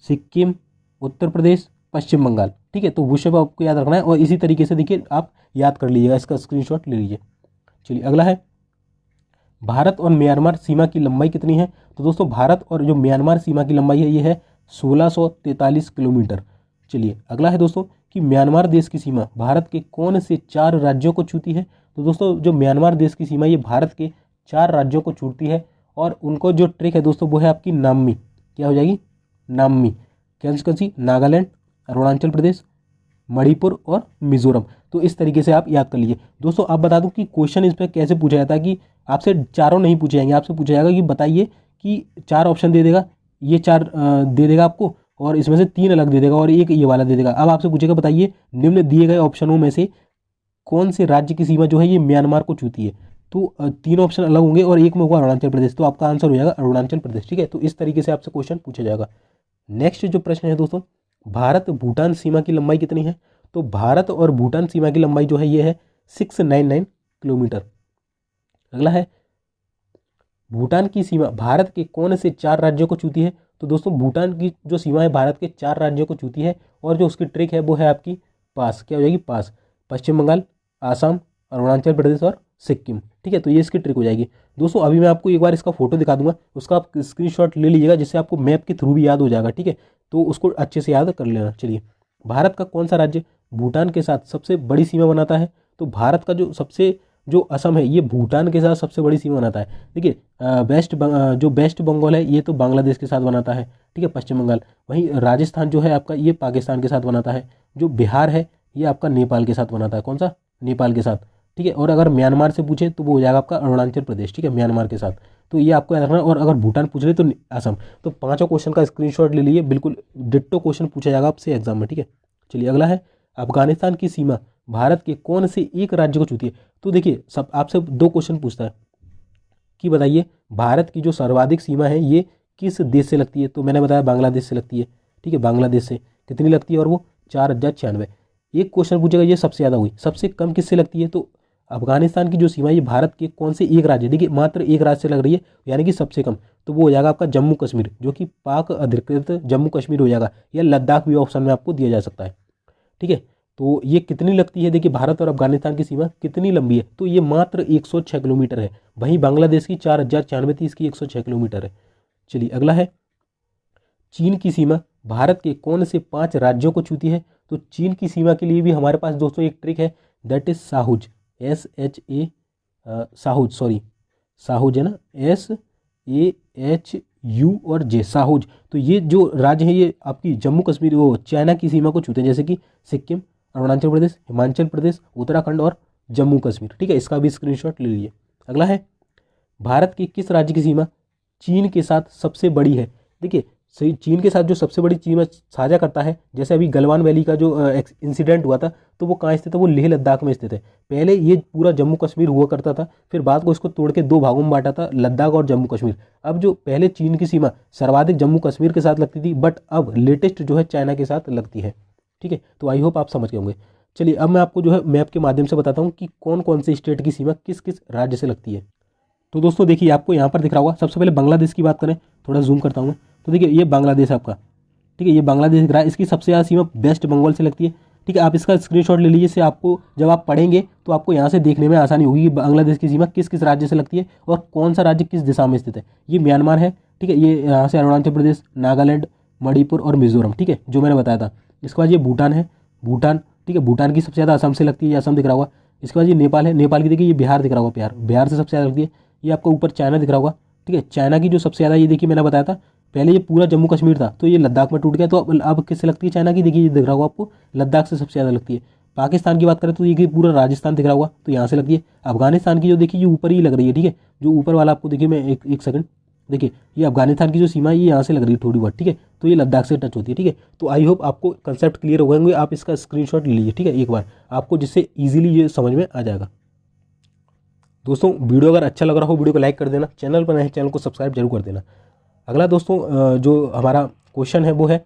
सिक्किम, उत्तर प्रदेश, पश्चिम बंगाल। ठीक है, तो विषय आपको याद रखना है और इसी तरीके से देखिए आप याद कर लीजिएगा, इसका स्क्रीनशॉट ले लीजिए। चलिए अगला है, भारत और म्यांमार सीमा की लंबाई कितनी है? तो दोस्तों भारत और जो म्यांमार सीमा की लंबाई है ये है 1643 किलोमीटर। चलिए अगला है दोस्तों कि म्यांमार देश की सीमा भारत के कौन से 4 राज्यों को छूती है? तो दोस्तों जो म्यांमार देश की सीमा ये भारत के 4 राज्यों को छूती है और उनको जो ट्रिक है दोस्तों वो है आपकी नाम्मी। क्या हो जाएगी? नाम्मी। कौन सी? नागालैंड, अरुणाचल प्रदेश, मणिपुर और मिजोरम। तो इस तरीके से आप याद कर लीजिए। दोस्तों आप बता दूं कि क्वेश्चन इस पर कैसे पूछा जाता है कि आपसे चारों नहीं पूछे जाएंगे, आपसे पूछा जाएगा कि बताइए कि 4 ऑप्शन दे देगा, ये 4 दे देगा आपको और इसमें से 3 अलग दे देगा और एक ये वाला दे देगा। अब आपसे पूछेगा बताइए निम्न दिए गए ऑप्शनों में से कौन से राज्य की सीमा जो है ये म्यांमार को छूती है? तो 3 ऑप्शन अलग होंगे और एक में होगा अरुणाचल प्रदेश, तो आपका आंसर हो जाएगा अरुणाचल प्रदेश। ठीक है, तो इस तरीके से आपसे क्वेश्चन पूछा जाएगा। नेक्स्ट जो प्रश्न है दोस्तों, भारत भूटान सीमा की लंबाई कितनी है? तो भारत और भूटान सीमा की लंबाई जो है ये है 699 किलोमीटर। अगला है, भूटान की सीमा भारत के कौन से 4 राज्यों को छूती है? तो दोस्तों भूटान की जो सीमा है भारत के 4 राज्यों को छूती है और जो उसकी ट्रिक है वो है आपकी पास। क्या हो जाएगी? पास। पश्चिम बंगाल, आसाम, अरुणाचल प्रदेश और सिक्किम। ठीक है, तो ये इसकी ट्रिक हो जाएगी। दोस्तों अभी मैं आपको एक बार इसका फोटो दिखा दूंगा, उसका आप स्क्रीनशॉट ले लीजिएगा जिससे आपको मैप के थ्रू भी याद हो जाएगा। ठीक है, तो उसको अच्छे से याद कर लेना। चलिए, भारत का कौन सा राज्य भूटान के साथ सबसे बड़ी सीमा बनाता है? तो भारत का जो असम है ये भूटान के साथ सबसे बड़ी सीमा बनाता है। देखिए जो वेस्ट बंगाल है ये तो बांग्लादेश के साथ बनाता है। ठीक है, पश्चिम बंगाल। वहीं राजस्थान जो है आपका ये पाकिस्तान के साथ बनाता है। जो बिहार है ये आपका नेपाल के साथ बनाता है। कौन सा? नेपाल के साथ। ठीक है, और अगर म्यांमार से पूछे तो वो हो जाएगा आपका अरुणाचल प्रदेश। ठीक है, म्यांमार के साथ। तो ये आपको याद रखना है और अगर भूटान पूछ ले तो असम। तो 5 क्वेश्चन का स्क्रीनशॉट ले लीजिए, बिल्कुल डिट्टो क्वेश्चन पूछा जाएगा आपसे एग्जाम में। ठीक है, चलिए अगला है, अफगानिस्तान की सीमा भारत के कौन से एक राज्य को छूती है? तो देखिए सब आपसे 2 क्वेश्चन पूछता है कि बताइए भारत की जो सर्वाधिक सीमा है ये किस देश से लगती है? तो मैंने बताया बांग्लादेश से लगती है। ठीक है, बांग्लादेश से कितनी लगती है और वो 4096। एक क्वेश्चन पूछेगा ये सबसे ज़्यादा हुई, सबसे कम किससे लगती है? तो अफगानिस्तान की जो सीमा ये भारत के कौन से एक राज्य, देखिए मात्र एक राज्य से लग रही है यानी कि सबसे कम, तो वो हो जाएगा आपका जम्मू कश्मीर, जो कि पाक अधिकृत जम्मू कश्मीर हो जाएगा, या लद्दाख भी ऑप्शन में आपको दिया जा सकता है। ठीक है, तो ये कितनी लगती है? देखिए भारत और अफगानिस्तान की सीमा कितनी लंबी है? तो ये मात्र 106 किलोमीटर है। वहीं बांग्लादेश की 4096 थी, इसकी 106 किलोमीटर है। चलिए अगला है, चीन की सीमा भारत के कौन से 5 राज्यों को छूती है? तो चीन की सीमा के लिए भी हमारे पास दोस्तों एक ट्रिक है, दैट इज साहुज, SHA, साहुज, सॉरी साहुज है ना, SAHU और J, साहुज। तो ये जो राज्य है ये आपकी जम्मू कश्मीर वो चाइना की सीमा को छूते हैं, जैसे कि सिक्किम, अरुणाचल प्रदेश, हिमाचल प्रदेश, उत्तराखंड और जम्मू कश्मीर। ठीक है, इसका भी स्क्रीनशॉट ले लीजिए। अगला है, भारत की किस राज्य की सीमा चीन के साथ सबसे बड़ी है? देखिए सही, चीन के साथ जो सबसे बड़ी सीमा साझा करता है, जैसे अभी गलवान वैली का जो इंसिडेंट हुआ था तो वो कहाँ स्थित है? वो लेह लद्दाख में स्थित है। पहले ये पूरा जम्मू कश्मीर हुआ करता था, फिर बाद को इसको तोड़ के 2 भागों में बांटा था, लद्दाख और जम्मू कश्मीर। अब जो पहले चीन की सीमा सर्वाधिक जम्मू कश्मीर के साथ लगती थी, बट अब लेटेस्ट जो है चाइना के साथ लगती है। ठीक है, तो आई होप आप समझ गए होंगे। चलिए अब मैं आपको जो है मैप के माध्यम से बताता हूँ कि कौन कौन से स्टेट की सीमा किस किस राज्य से लगती है। तो दोस्तों देखिए आपको यहाँ पर दिख रहा होगा, सबसे पहले बांग्लादेश की बात करें, थोड़ा जूम करता हूँ मैं, तो देखिए ये बांग्लादेश आपका। ठीक है, ये बांग्लादेश दिख रहा है, इसकी सबसे ज़्यादा सीमा वेस्ट बंगाल से लगती है। ठीक है, आप इसका स्क्रीनशॉट ले लीजिए, इससे आपको जब आप पढ़ेंगे तो आपको यहाँ से देखने में आसानी होगी कि बांग्लादेश की सीमा किस किस राज्य से लगती है और कौन सा राज्य किस दिशा में स्थित है। ये म्यांमार है। ठीक है, ये यहाँ से अरुणाचल प्रदेश, नागालैंड, मणिपुर और मिजोरम। ठीक है, जो मैंने बताया था। इसके बाद ये भूटान है, भूटान। ठीक है, भूटान की सबसे ज़्यादा असम से लगती है, असम दिख रहा होगा। इसके बाद ये नेपाल है, नेपाल की देखिए ये बिहार दिख रहा होगा, बिहार से सबसे ज़्यादा लगती है। ये आपको ऊपर चाइना दिख रहा होगा। ठीक है, चाइना की जो सबसे ज़्यादा, ये देखिए मैंने बताया था पहले ये पूरा जम्मू कश्मीर था तो ये लद्दाख में टूट गया, तो अब किससे लगती है चाइना की? देखिए ये दिख रहा होगा आपको, लद्दाख से सबसे ज़्यादा लगती है। पाकिस्तान की बात करें तो ये पूरा राजस्थान दिख रहा होगा, तो यहाँ से लगती है। अफगानिस्तान की जो देखिए ये ऊपर ही लग रही है। ठीक है, जो ऊपर वाला आपको देखिए, मैं एक सेकंड, देखिए ये अफगानिस्तान की जो सीमा है ये यहाँ से लग रही है थोड़ी बहुत। ठीक है, तो ये लद्दाख से टच होती है। ठीक है, तो आई होप आपको कंसेप्ट क्लियर हो गए, आप इसका स्क्रीनशॉट ले लीजिए। ठीक है, एक बार आपको, जिससे ईजिली ये समझ में आ जाएगा। दोस्तों वीडियो अगर अच्छा लग रहा हो वीडियो को लाइक कर देना, चैनल पर नए चैनल को सब्सक्राइब जरूर कर देना। अगला दोस्तों जो हमारा क्वेश्चन है वो है,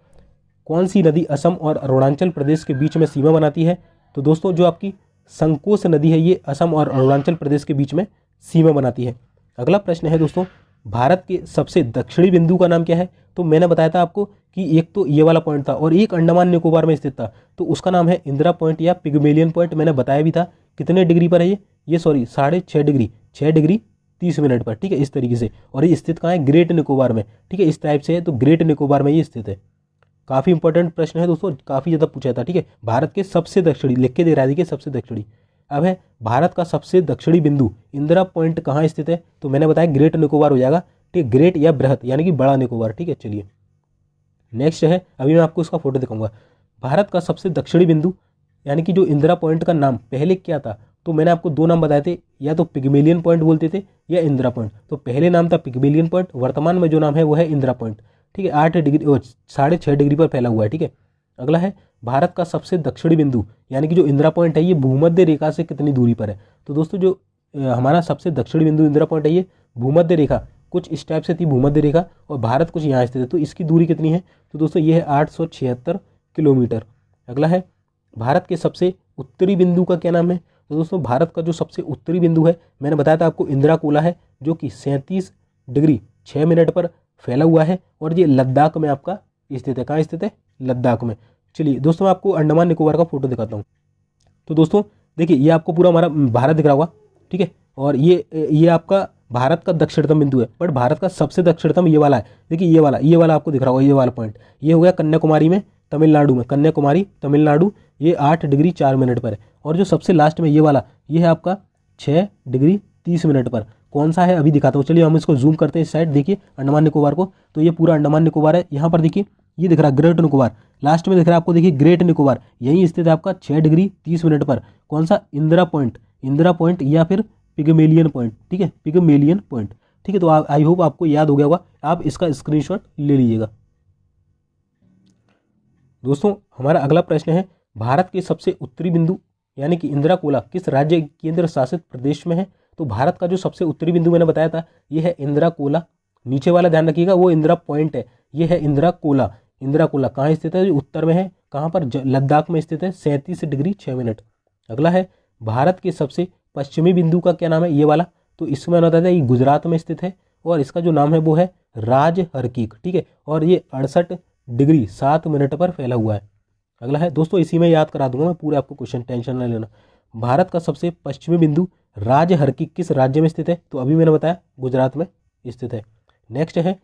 कौन सी नदी असम और अरुणाचल प्रदेश के बीच में सीमा बनाती है? तो दोस्तों जो आपकी संकोश नदी है ये असम और अरुणाचल प्रदेश के बीच में सीमा बनाती है। अगला प्रश्न है दोस्तों, भारत के सबसे दक्षिणी बिंदु का नाम क्या है? तो मैंने बताया था आपको कि एक तो ये वाला पॉइंट था और एक अंडमान निकोबार में स्थित था, तो उसका नाम है इंदिरा पॉइंट या पिग्मेलियन पॉइंट। मैंने बताया भी था कितने डिग्री पर है ये सॉरी 6.5 डिग्री, 6 डिग्री 30 मिनट पर, ठीक है, इस तरीके से। और ये स्थित कहाँ है? ग्रेट निकोबार में, ठीक है, इस टाइप से है, तो ग्रेट निकोबार में ये स्थित है। काफ़ी इंपॉर्टेंट प्रश्न है दोस्तों, काफ़ी ज़्यादा पूछा था, ठीक है। भारत के सबसे दक्षिणी लिख के दे रहा है, देखिए सबसे दक्षिणी। अब है भारत का सबसे दक्षिणी बिंदु इंदिरा पॉइंट कहाँ स्थित है? तो मैंने बताया ग्रेट निकोबार हो जाएगा, ठीक है, ग्रेट या बृहत यानी कि बड़ा निकोबार, ठीक है। चलिए नेक्स्ट है, अभी मैं आपको इसका फोटो दिखाऊंगा। भारत का सबसे दक्षिणी बिंदु यानी कि जो इंदिरा पॉइंट का नाम पहले क्या था? तो मैंने आपको दो नाम बताए थे, या तो पिग्मेलियन पॉइंट बोलते थे या इंदिरा पॉइंट। तो पहले नाम था पिग्मेलियन पॉइंट, वर्तमान में जो नाम है वो है इंदिरा पॉइंट, ठीक है। 8 डिग्री 6.5 डिग्री पर फैला हुआ है, ठीक है। अगला है भारत का सबसे दक्षिणी बिंदु यानी कि जो इंदिरा पॉइंट है ये भूमध्य रेखा से कितनी दूरी पर है? तो दोस्तों जो हमारा सबसे दक्षिणी बिंदु इंदिरा पॉइंट है ये भूमध्य रेखा कुछ इस टाइप से थी, भूमध्य रेखा, और भारत कुछ यहाँ स्थित है, तो इसकी दूरी कितनी है? तो दोस्तों ये है 876 किलोमीटर। अगला है भारत के सबसे उत्तरी बिंदु का क्या नाम है? तो दोस्तों भारत का जो सबसे उत्तरी बिंदु है मैंने बताया था आपको इंदिरा कोला है, जो कि 37 डिग्री 6 मिनट पर फैला हुआ है, और ये लद्दाख में आपका स्थित है। कहाँ स्थित है? लद्दाख में। चलिए दोस्तों मैं आपको अंडमान निकोबार का फोटो दिखाता हूँ। तो दोस्तों देखिए ये आपको पूरा हमारा भारत दिख रहा होगा, ठीक है, और ये आपका भारत का दक्षिणतम बिंदु है, बट भारत का सबसे दक्षिणतम ये वाला है। देखिए ये वाला आपको दिख रहा होगा, ये वाला पॉइंट, ये हो गया कन्याकुमारी में, तमिलनाडु में, कन्याकुमारी तमिलनाडु, ये 8 डिग्री 4 मिनट पर है। और जो सबसे लास्ट में ये वाला, ये है आपका 6 डिग्री 30 मिनट पर। कौन सा है अभी दिखाता हूँ, चलिए हम इसको जूम करते हैं इस साइड, देखिए अंडमान निकोबार को। तो ये पूरा अंडमान निकोबार है, यहाँ पर देखिए ये दिख रहा है ग्रेट निकोबार, लास्ट में दिख रहा है आपको, देखिए ग्रेट निकोबार यही स्थित है आपका 6 डिग्री 30 मिनट पर। कौन सा? इंदिरा पॉइंट, इंदिरा पॉइंट या फिर पिग्मेलियन पॉइंट, ठीक है, पिग्मेलियन पॉइंट, ठीक है। तो आई होप आपको याद हो गया होगा, आप इसका स्क्रीनशॉट ले लीजिएगा। दोस्तों हमारा अगला प्रश्न है, भारत के सबसे उत्तरी बिंदु यानी कि इंदिरा कोला किस राज्य केंद्र शासित प्रदेश में है? तो भारत का जो सबसे उत्तरी बिंदु मैंने बताया था ये है इंदिरा कोला, नीचे वाला ध्यान रखिएगा वो इंदिरा पॉइंट है, ये है इंदिरा कोला। इंदिरा कोला कहाँ स्थित है? उत्तर में है, कहाँ पर? लद्दाख में स्थित है, 37 डिग्री 6 मिनट। अगला है भारत के सबसे पश्चिमी बिंदु का क्या नाम है? ये वाला, तो इसमें मैंने बताया था ये गुजरात में स्थित है, और इसका जो नाम है वो है राजहरकीक, ठीक है, और ये 68 डिग्री 7 मिनट पर फैला हुआ है। अगला है दोस्तों, इसी में याद करा दूंगा मैं पूरे आपको क्वेश्चन, टेंशन ना लेना। भारत का सबसे पश्चिमी बिंदु राजहरकीक किस राज्य में स्थित है? तो अभी मैंने बताया गुजरात में स्थित है। नेक्स्ट है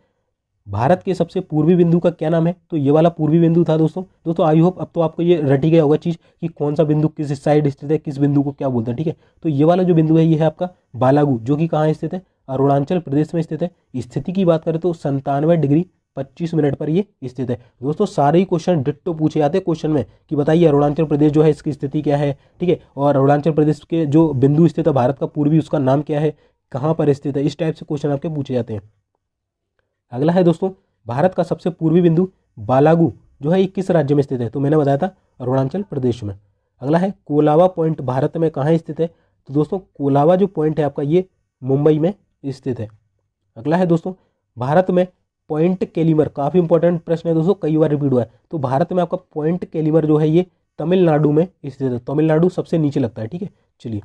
भारत के सबसे पूर्वी बिंदु का क्या नाम है? तो ये वाला पूर्वी बिंदु था दोस्तों आई होप अब तो आपको ये रट ही गया होगा चीज़ कि कौन सा बिंदु किस साइड स्थित है, किस बिंदु को क्या बोलते हैं, ठीक है। तो ये वाला जो बिंदु है ये है आपका बालागू, जो कि कहाँ स्थित है? अरुणाचल प्रदेश में स्थित है। स्थिति की बात करें तो 97 डिग्री 25 मिनट पर ये स्थित है। दोस्तों सारे ही क्वेश्चन डिट्टो पूछे जाते हैं क्वेश्चन में कि बताइए अरुणाचल प्रदेश जो है इसकी स्थिति क्या है, ठीक है, और अरुणाचल प्रदेश के जो बिंदु स्थित है भारत का पूर्वी, उसका नाम क्या है, कहाँ पर स्थित है, इस टाइप से क्वेश्चन आपके पूछे जाते हैं। अगला है दोस्तों, भारत का सबसे पूर्वी बिंदु बालागू जो है ये किस राज्य में स्थित है? तो मैंने बताया था अरुणाचल प्रदेश में। अगला है कोलाबा पॉइंट भारत में कहाँ स्थित है? तो दोस्तों कोलाबा जो पॉइंट है आपका ये मुंबई में स्थित है। अगला है दोस्तों, भारत में पॉइंट कैलिमर, काफ़ी इंपॉर्टेंट प्रश्न है दोस्तों, कई बार रिपीट हुआ है। तो भारत में आपका पॉइंट कैलिमर जो है ये तमिलनाडु में स्थित है, तमिलनाडु सबसे नीचे लगता है, ठीक है। चलिए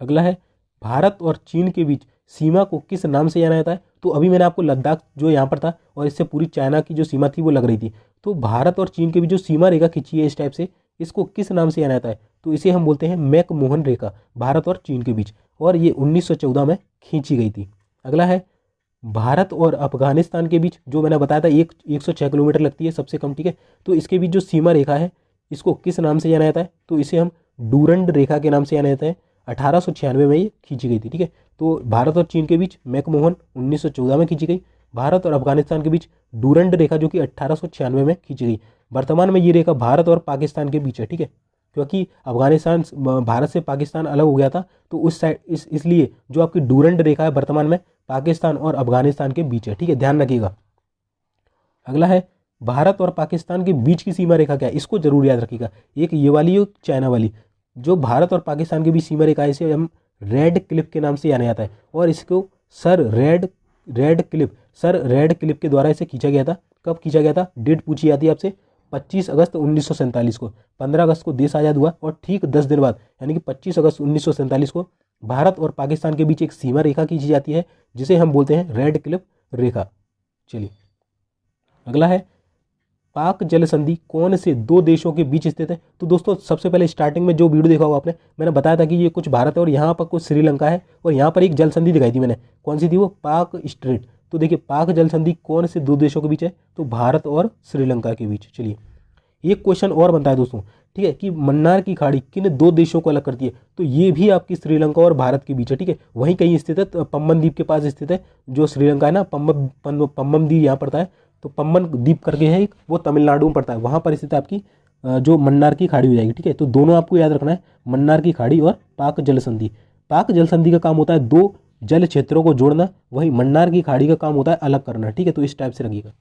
अगला है भारत और चीन के बीच सीमा को किस नाम से जाना जाता है? तो अभी मैंने आपको लद्दाख जो यहाँ पर था और इससे पूरी चाइना की जो सीमा थी वो लग रही थी, तो भारत और चीन के बीच जो सीमा रेखा खींची है इस टाइप से, इसको किस नाम से जाना जाता है? तो इसे हम बोलते हैं मैकमोहन रेखा, भारत और चीन के बीच, और ये 1914 में खींची गई थी। अगला है भारत और अफगानिस्तान के बीच जो मैंने बताया था 106 किलोमीटर लगती है सबसे कम, ठीक है, तो इसके बीच जो सीमा रेखा है इसको किस नाम से जाना जाता है? तो इसे हम डूरंड रेखा के नाम से जाना जाता है। 1896 में ये खींची गई थी, ठीक है। तो भारत और चीन के बीच मैकमोहन 1914 में खींची गई, भारत और अफगानिस्तान के बीच डूरंड रेखा जो कि 1896 में खींची गई। वर्तमान में ये रेखा भारत और पाकिस्तान के बीच है, ठीक है, क्योंकि अफगानिस्तान भारत से पाकिस्तान अलग हो गया था, तो उस साइड इसलिए जो आपकी डूरंड रेखा है वर्तमान में पाकिस्तान और अफगानिस्तान के बीच है, ठीक है, ध्यान रखिएगा। अगला है भारत और पाकिस्तान के बीच की सीमा रेखा क्या है? इसको जरूर याद रखिएगा, एक ये वाली और चाइना वाली। जो भारत और पाकिस्तान के बीच सीमा रेखा है इसे हम रेड क्लिफ के नाम से जाना जाता है, और इसको सर रेड क्लिफ के द्वारा इसे खींचा गया था। कब खींचा गया था? डेट पूछी जाती है आपसे, 25 अगस्त 1947 को। 15 अगस्त को देश आज़ाद हुआ और ठीक 10 दिन बाद यानी कि 25 अगस्त 1947 को भारत और पाकिस्तान के बीच एक सीमा रेखा खींची जाती है जिसे हम बोलते हैं रेड क्लिफ रेखा। चलिए अगला है, पाक जल संधि कौन से दो देशों के बीच स्थित है? तो दोस्तों सबसे पहले स्टार्टिंग में जो वीडियो देखा होगा आपने, मैंने बताया था कि ये कुछ भारत है और यहाँ पर कुछ श्रीलंका है और यहाँ पर एक जल संधि दिखाई थी मैंने, कौन सी थी वो? पाक स्ट्रेट। तो देखिए पाक जल संधि कौन से दो देशों के बीच है? तो भारत और श्रीलंका के बीच। चलिए एक क्वेश्चन और बनता है दोस्तों, ठीक है, कि मन्नार की खाड़ी किन दो देशों को अलग करती है? तो ये भी आपकी श्रीलंका और भारत के बीच है, ठीक है, वहीं कहीं स्थित है, तो पम्बन द्वीप के पास स्थित है। जो श्रीलंका है ना, पम्बन द्वीप यहाँ पड़ता है, तो पम्बन द्वीप करके है एक, वो तमिलनाडु में पड़ता है, वहाँ पर स्थित है आपकी जो मन्नार की खाड़ी हो जाएगी, ठीक है। तो दोनों आपको याद रखना है, मन्नार की खाड़ी और पाक जल संधि। पाक जल संधि का काम होता है दो जल क्षेत्रों को जोड़ना, वहीं मन्नार की खाड़ी का काम होता है अलग करना, ठीक है। तो इस टाइप से रखिएगा।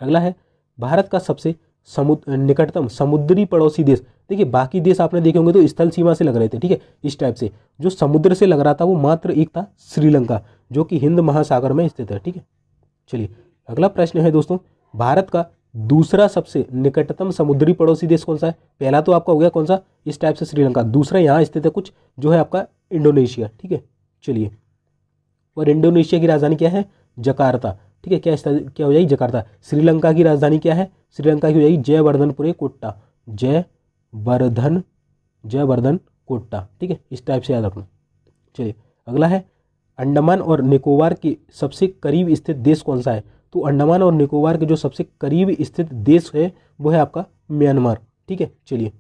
अगला है, भारत का सबसे निकटतम समुद्री पड़ोसी देश। देखिए बाकी देश आपने देखे होंगे तो स्थल सीमा से लग रहे थे, ठीक है, इस टाइप से। जो समुद्र से लग रहा था वो मात्र एक था, श्रीलंका, जो कि हिंद महासागर में स्थित है, ठीक है। चलिए अगला प्रश्न है दोस्तों, भारत का दूसरा सबसे निकटतम समुद्री पड़ोसी देश कौन सा है? पहला तो आपका हो गया कौन सा, इस टाइप से श्रीलंका, दूसरा यहाँ स्थित है कुछ जो है आपका इंडोनेशिया, ठीक है। चलिए, और इंडोनेशिया की राजधानी क्या है? जकार्ता, ठीक है। क्या हो जाएगी? जकार्ता। श्रीलंका की राजधानी क्या है? श्रीलंका की हो जाएगी जयवर्धनपुरे कोट्टा, जयवर्धन कोट्टा, ठीक है, इस टाइप से याद रखना। चलिए अगला है, अंडमान और निकोबार के सबसे करीब स्थित देश कौन सा है? तो अंडमान और निकोबार के जो सबसे करीब स्थित देश है वो है आपका म्यांमार, ठीक है। चलिए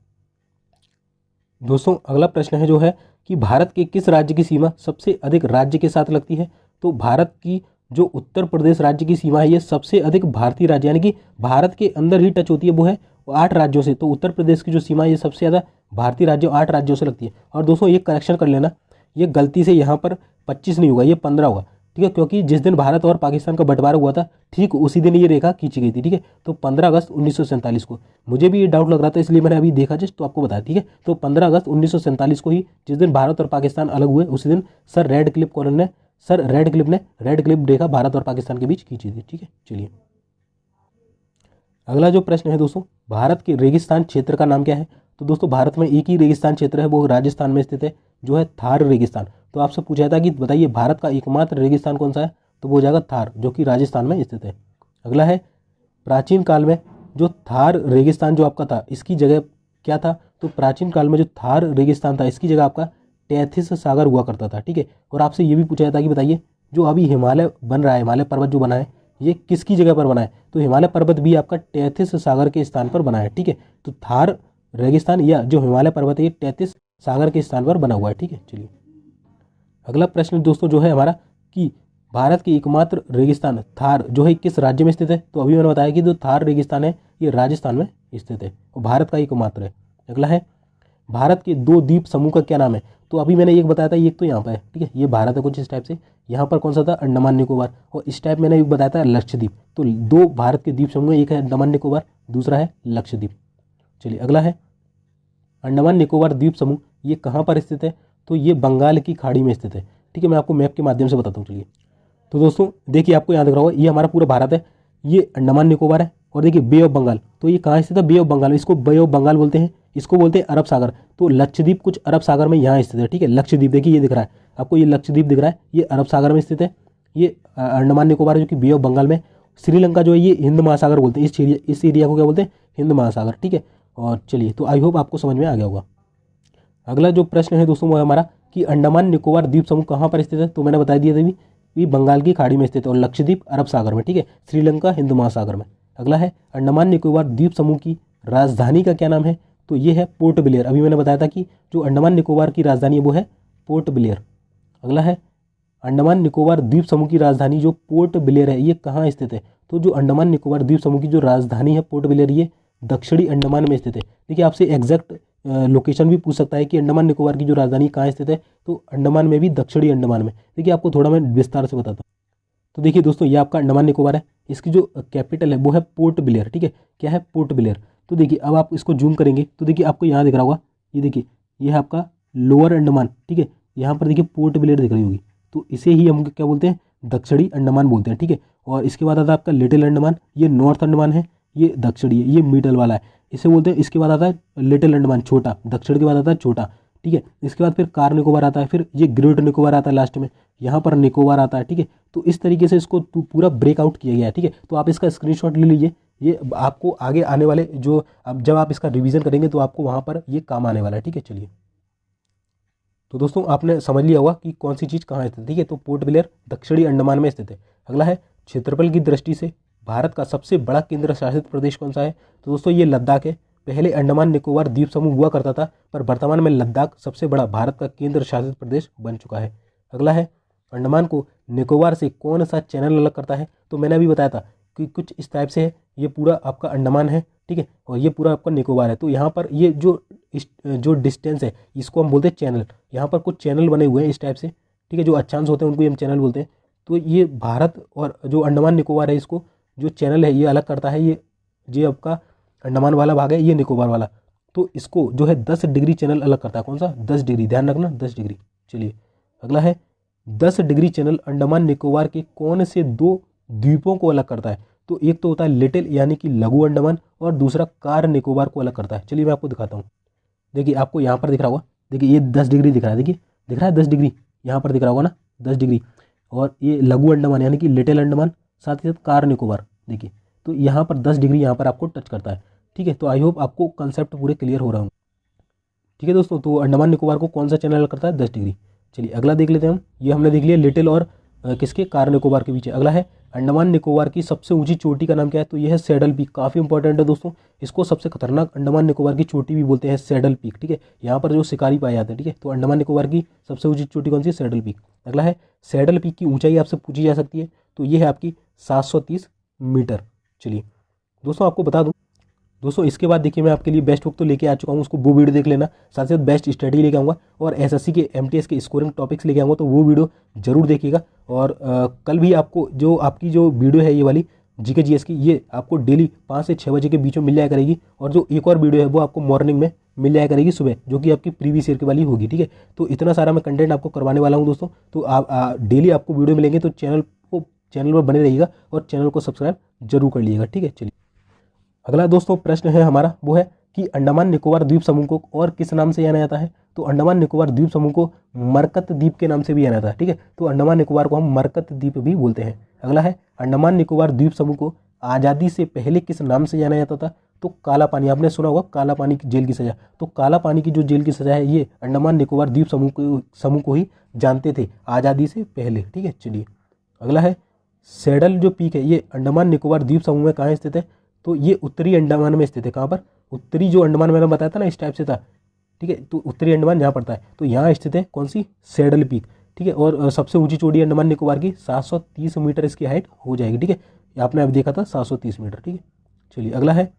दोस्तों अगला प्रश्न है जो है कि भारत के किस राज्य की सीमा सबसे अधिक राज्य के साथ लगती है? तो भारत की जो उत्तर प्रदेश राज्य की सीमा है ये सबसे अधिक भारतीय राज्य, यानी कि भारत के अंदर ही टच होती है, वो है 8 राज्यों से। तो उत्तर प्रदेश की जो सीमा है ये सबसे ज़्यादा भारतीय राज्यों 8 राज्यों से लगती है। और दोस्तों ये करेक्शन कर लेना, ये गलती से यहाँ पर 25 नहीं होगा, ये 15 होगा, ठीक है, क्योंकि जिस दिन भारत और पाकिस्तान का बंटवारा हुआ था ठीक उसी दिन ये रेखा खींची गई थी, ठीक है। तो 15 अगस्त 1947 को, मुझे भी ये डाउट लग रहा था इसलिए मैंने अभी देखा जस्ट, तो आपको बताया, ठीक है। तो 15 अगस्त 1947 को ही, जिस दिन भारत और पाकिस्तान अलग हुए, उसी दिन सर रेड क्लिफ ने रेड क्लिफ रेखा भारत और पाकिस्तान के बीच खींची थी, ठीक है। चलिए अगला जो प्रश्न है दोस्तों, भारत के रेगिस्तान क्षेत्र का नाम क्या है? तो दोस्तों भारत में एक ही रेगिस्तान क्षेत्र है, वो राजस्थान में स्थित है, जो है थार रेगिस्तान। तो आपसे पूछा था कि बताइए भारत का एकमात्र रेगिस्तान कौन सा है? तो वो हो जाएगा थार, जो कि राजस्थान में स्थित है। अगला है, प्राचीन काल में जो थार रेगिस्तान जो आपका था, इसकी जगह क्या था? तो प्राचीन काल में जो थार रेगिस्तान था इसकी जगह आपका टेथिस सागर हुआ करता था, ठीक है। और आपसे ये भी पूछा जाता है कि बताइए जो अभी हिमालय बन रहा है, हिमालय पर्वत जो बना है, ये किसकी जगह पर बना है? तो हिमालय पर्वत भी आपका टेथिस सागर के स्थान पर बना है, ठीक है। तो थार रेगिस्तान या जो हिमालय पर्वत है ये टेथिस सागर के स्थान पर बना हुआ है, ठीक है। चलिए अगला प्रश्न दोस्तों जो है हमारा कि भारत की एकमात्र रेगिस्तान थार जो है किस राज्य में स्थित है? तो अभी मैंने बताया कि जो थार रेगिस्तान है ये राजस्थान में स्थित है और भारत का एकमात्र है। अगला है, भारत के दो द्वीप समूह का क्या नाम है? तो अभी मैंने एक बताया था, एक तो यहाँ पर है, ठीक है, ये भारत है कुछ इस टाइप से। यहाँ पर कौन सा था? अंडमान निकोबार। और इस टाइप मैंने एक बताया था लक्षद्वीप। तो दो भारत के द्वीप समूह, एक है अंडमान निकोबार, दूसरा है लक्षद्वीप। चलिए अगला है, अंडमान निकोबार द्वीप समूह ये कहाँ पर स्थित है? तो ये बंगाल की खाड़ी में स्थित है, ठीक है। मैं आपको मैप के माध्यम से बताता हूँ। चलिए तो दोस्तों देखिए, आपको याद रख रहा होगा ये हमारा पूरा भारत है, ये अंडमान निकोबार है, और देखिए बे ऑफ बंगाल, तो ये कहाँ स्थित है? बे ऑफ बंगाल, इसको बे ऑफ बंगाल बोलते हैं, इसको बोलते हैं अरब सागर। तो लक्षद्वीप कुछ अरब सागर में यहाँ स्थित है, ठीक है। लक्षद्वीप देखिए ये दिख रहा है आपको, ये लक्षद्वीप दिख रहा है, ये अरब सागर में स्थित है। ये अंडमान निकोबार जो कि बे ऑफ बंगाल में। श्रीलंका जो है ये हिंद महासागर बोलते हैं, इस एरिया को क्या बोलते हैं? हिंद महासागर, ठीक है। और चलिए तो आई होप आपको समझ में आ गया होगा। अगला जो प्रश्न है दोस्तों वो है हमारा कि अंडमान निकोबार द्वीप समूह कहाँ पर स्थित है? तो मैंने बता दिया था भी बंगाल की खाड़ी में स्थित है और लक्षद्वीप अरब सागर में, ठीक है। श्रीलंका हिंद महासागर में। अगला है, अंडमान निकोबार द्वीप समूह की राजधानी का क्या नाम है? तो ये है पोर्ट ब्लेयर। अभी मैंने बताया था कि जो अंडमान निकोबार की राजधानी है वो है पोर्ट ब्लेयर। अगला है, अंडमान निकोबार द्वीप समूह की राजधानी जो पोर्ट ब्लेयर है ये कहाँ स्थित है? तो जो अंडमान निकोबार द्वीप समूह की जो राजधानी है पोर्ट ब्लेयर, ये दक्षिणी अंडमान में स्थित है। देखिए आपसे एग्जैक्ट लोकेशन भी पूछ सकता है कि अंडमान निकोबार की जो राजधानी कहाँ स्थित है, तो अंडमान में भी, दक्षिणी अंडमान में। देखिए आपको थोड़ा मैं विस्तार से बताता हूँ। तो देखिए दोस्तों ये आपका अंडमान निकोबार है, इसकी जो कैपिटल है वो है पोर्ट ब्लेयर, ठीक है। क्या है? Port Blair. तो देखिए अब आप इसको जूम करेंगे तो देखिए आपको यहाँ दिख रहा होगा, ये देखिए ये है आपका लोअर अंडमान, ठीक है। यहाँ पर देखिए पोर्ट ब्लेयर दिख रही होगी, तो इसे ही हम क्या बोलते हैं? दक्षिणी अंडमान बोलते हैं, ठीक है। और इसके बाद आता है आपका लिटिल अंडमान, ये नॉर्थ अंडमान है, ये दक्षिणी है, ये मिडल वाला है, इसे बोलते हैं। इसके बाद आता है लिटिल अंडमान छोटा, दक्षिण के बाद आता है छोटा, ठीक है। इसके बाद फिर कार निकोबार आता है, फिर ये ग्रेट निकोबार आता है लास्ट में, यहाँ पर निकोबार आता है, ठीक है। तो इस तरीके से इसको पूरा ब्रेकआउट किया गया है, ठीक है। तो आप इसका स्क्रीनशॉट ले लीजिए, ये आपको आगे आने वाले जो अब जब आप इसका रिवीजन करेंगे तो आपको वहाँ पर ये काम आने वाला है, ठीक है। चलिए, तो दोस्तों आपने समझ लिया होगा कि कौन सी चीज़ कहाँ स्थित है, ठीक है। तो पोर्ट ब्लेयर दक्षिणी अंडमान में स्थित है। अगला है, क्षेत्रफल की दृष्टि से भारत का सबसे बड़ा केंद्र शासित प्रदेश कौन सा है? तो दोस्तों ये लद्दाख है। पहले अंडमान निकोबार द्वीप समूह हुआ करता था, पर वर्तमान में लद्दाख सबसे बड़ा भारत का केंद्र शासित प्रदेश बन चुका है। अगला है, अंडमान को निकोबार से कौन सा चैनल अलग करता है? तो मैंने अभी बताया था कि कुछ इस टाइप से है, ये पूरा आपका अंडमान है, ठीक है, और ये पूरा आपका निकोबार है। तो यहाँ पर ये जो डिस्टेंस है इसको हम बोलते हैं चैनल। यहाँ पर कुछ चैनल बने हुए हैं इस टाइप से, ठीक है, जो अक्षांश होते हैं उनको हम चैनल बोलते हैं। तो ये भारत और जो अंडमान निकोबार है इसको जो चैनल है ये अलग करता है। ये आपका अंडमान वाला भाग है, ये निकोबार वाला, तो इसको जो है 10 डिग्री चैनल अलग करता है। कौन सा? 10 डिग्री, ध्यान रखना 10 डिग्री। चलिए, अगला है, 10 डिग्री चैनल अंडमान निकोबार के कौन से 2 द्वीपों को अलग करता है? तो एक तो होता है लिटिल यानी कि लघु अंडमान, और दूसरा कार निकोबार को अलग करता है। चलिए मैं आपको दिखाता हूँ। देखिए आपको यहाँ पर दिख रहा होगा, देखिए ये 10 डिग्री दिख रहा है, देखिए दिख रहा है 10 डिग्री, यहाँ पर दिख रहा होगा ना 10 डिग्री। और ये लघु अंडमान यानी कि लिटिल अंडमान, साथ ही साथ कार निकोबार, देखिए तो यहाँ पर 10 डिग्री यहाँ पर आपको टच करता है, ठीक है। तो आई होप आपको कंसेप्ट पूरे क्लियर हो रहा हूँ, ठीक है दोस्तों। तो अंडमान निकोबार को कौन सा चैनल करता है? 10 डिग्री। चलिए अगला देख लेते हैं हम। ये हमने देख लिया लिटिल और किसके? कार निकोबार के बीच। अगला है, अंडमान निकोबार की सबसे ऊंची चोटी का नाम क्या है? तो यह है सैडल पीक। काफ़ी इंपॉर्टेंट है दोस्तों, इसको सबसे खतरनाक अंडमान निकोबार की चोटी भी बोलते हैं, सैडल पीक, ठीक है। यहाँ पर जो शिकारी पाए जाते हैं, ठीक है। तो अंडमान निकोबार की सबसे ऊंची चोटी कौन सी है? Saddle peak. अगला है, सैडल पीक की ऊंचाई आपसे पूछी जा सकती है, तो ये है आपकी 730 मीटर। चलिए दोस्तों आपको बता दूं दोस्तों, इसके बाद देखिए मैं आपके लिए बेस्ट बुक तो लेके आ चुका हूँ, उसको वो वीडियो देख लेना। साथ ही साथ बेस्ट स्टडी लेके आऊँगा और एसएससी के एमटीएस के स्कोरिंग टॉपिक्स लेके आऊँगा, तो वो वीडियो जरूर देखिएगा। और कल भी आपको जो आपकी जो वीडियो है ये वाली जीके जीएस की, ये आपको डेली 5 से 6 बजे के बीच में मिल जाया करेगी। और जो एक और वीडियो है वो आपको मॉर्निंग में मिल जाया करेगी सुबह, जो कि आपकी प्रीवियस ईयर की वाली होगी, ठीक है। तो इतना सारा मैं कंटेंट आपको करवाने वाला हूँ दोस्तों। तो आप डेली आपको वीडियो मिलेंगे, तो चैनल पर बने रहिएगा और चैनल को सब्सक्राइब जरूर कर लीजिएगा, ठीक है। चलिए अगला दोस्तों प्रश्न है हमारा, वो है कि अंडमान निकोबार द्वीप समूह को और किस नाम से जाना जाता है? तो अंडमान निकोबार द्वीप समूह को मरकत द्वीप के नाम से भी जाना जाता है, ठीक है। तो अंडमान निकोबार को हम मरकत द्वीप भी बोलते हैं। अगला है, अंडमान निकोबार द्वीप समूह को आज़ादी से पहले किस नाम से जाना जाता था? तो काला पानी, आपने सुना होगा काला पानी की जेल की सजा। तो काला पानी की जो जेल की सजा है ये अंडमान निकोबार द्वीप समूह को ही जानते थे आज़ादी से पहले, ठीक है। चलिए अगला है, सैडल जो पीक है ये अंडमान निकोबार द्वीप समूह में कहाँ स्थित है? तो ये उत्तरी अंडमान में स्थित है। कहाँ पर? उत्तरी जो अंडमान मैंने बताया था ना इस टाइप से था, ठीक है। तो उत्तरी अंडमान यहाँ पड़ता है, तो यहाँ स्थित है कौन सी? सैडल पीक, ठीक है। और सबसे ऊंची चोटी अंडमान निकोबार की 730 मीटर इसकी हाइट हो जाएगी, ठीक है। आपने अभी देखा था 730 मीटर, ठीक है। चलिए अगला है,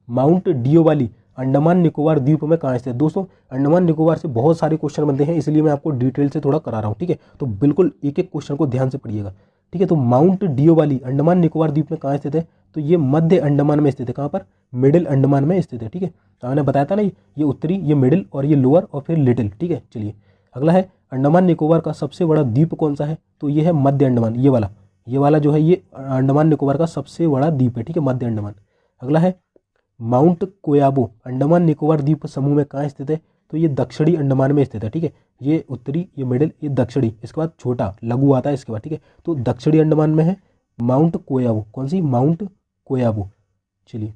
माउंट डियोवाली अंडमान निकोबार द्वीप में कहाँ स्थित है? दोस्तों अंडमान निकोबार से बहुत सारे क्वेश्चन बनते हैं, इसलिए मैं आपको डिटेल से थोड़ा करा रहा हूँ, ठीक है। तो बिल्कुल एक एक क्वेश्चन को ध्यान से पढ़िएगा, ठीक है। तो माउंट डियोवाली अंडमान निकोबार द्वीप में कहाँ स्थित है? तो ये मध्य अंडमान में स्थित है। कहाँ पर? मिडिल अंडमान में स्थित है, ठीक है। तो मैंने बताया था ना, ये उत्तरी, ये मिडिल, और ये लोअर, और फिर लिटिल, ठीक है। चलिए अगला है, अंडमान निकोबार का सबसे बड़ा द्वीप कौन सा है? तो ये है मध्य अंडमान, ये वाला जो है ये अंडमान निकोबार का सबसे बड़ा द्वीप है, ठीक है, मध्य अंडमान। अगला है, माउंट कोयाबो अंडमान निकोबार द्वीप समूह में कहाँ स्थित है? तो ये दक्षिणी अंडमान में स्थित है, ठीक है। ये उत्तरी, ये मिडिल, ये दक्षिणी, इसके बाद छोटा लघु आता है इसके बाद, ठीक है। तो दक्षिणी अंडमान में है माउंट कोयाबो। कौन सी? माउंट कोयाबो। चलिए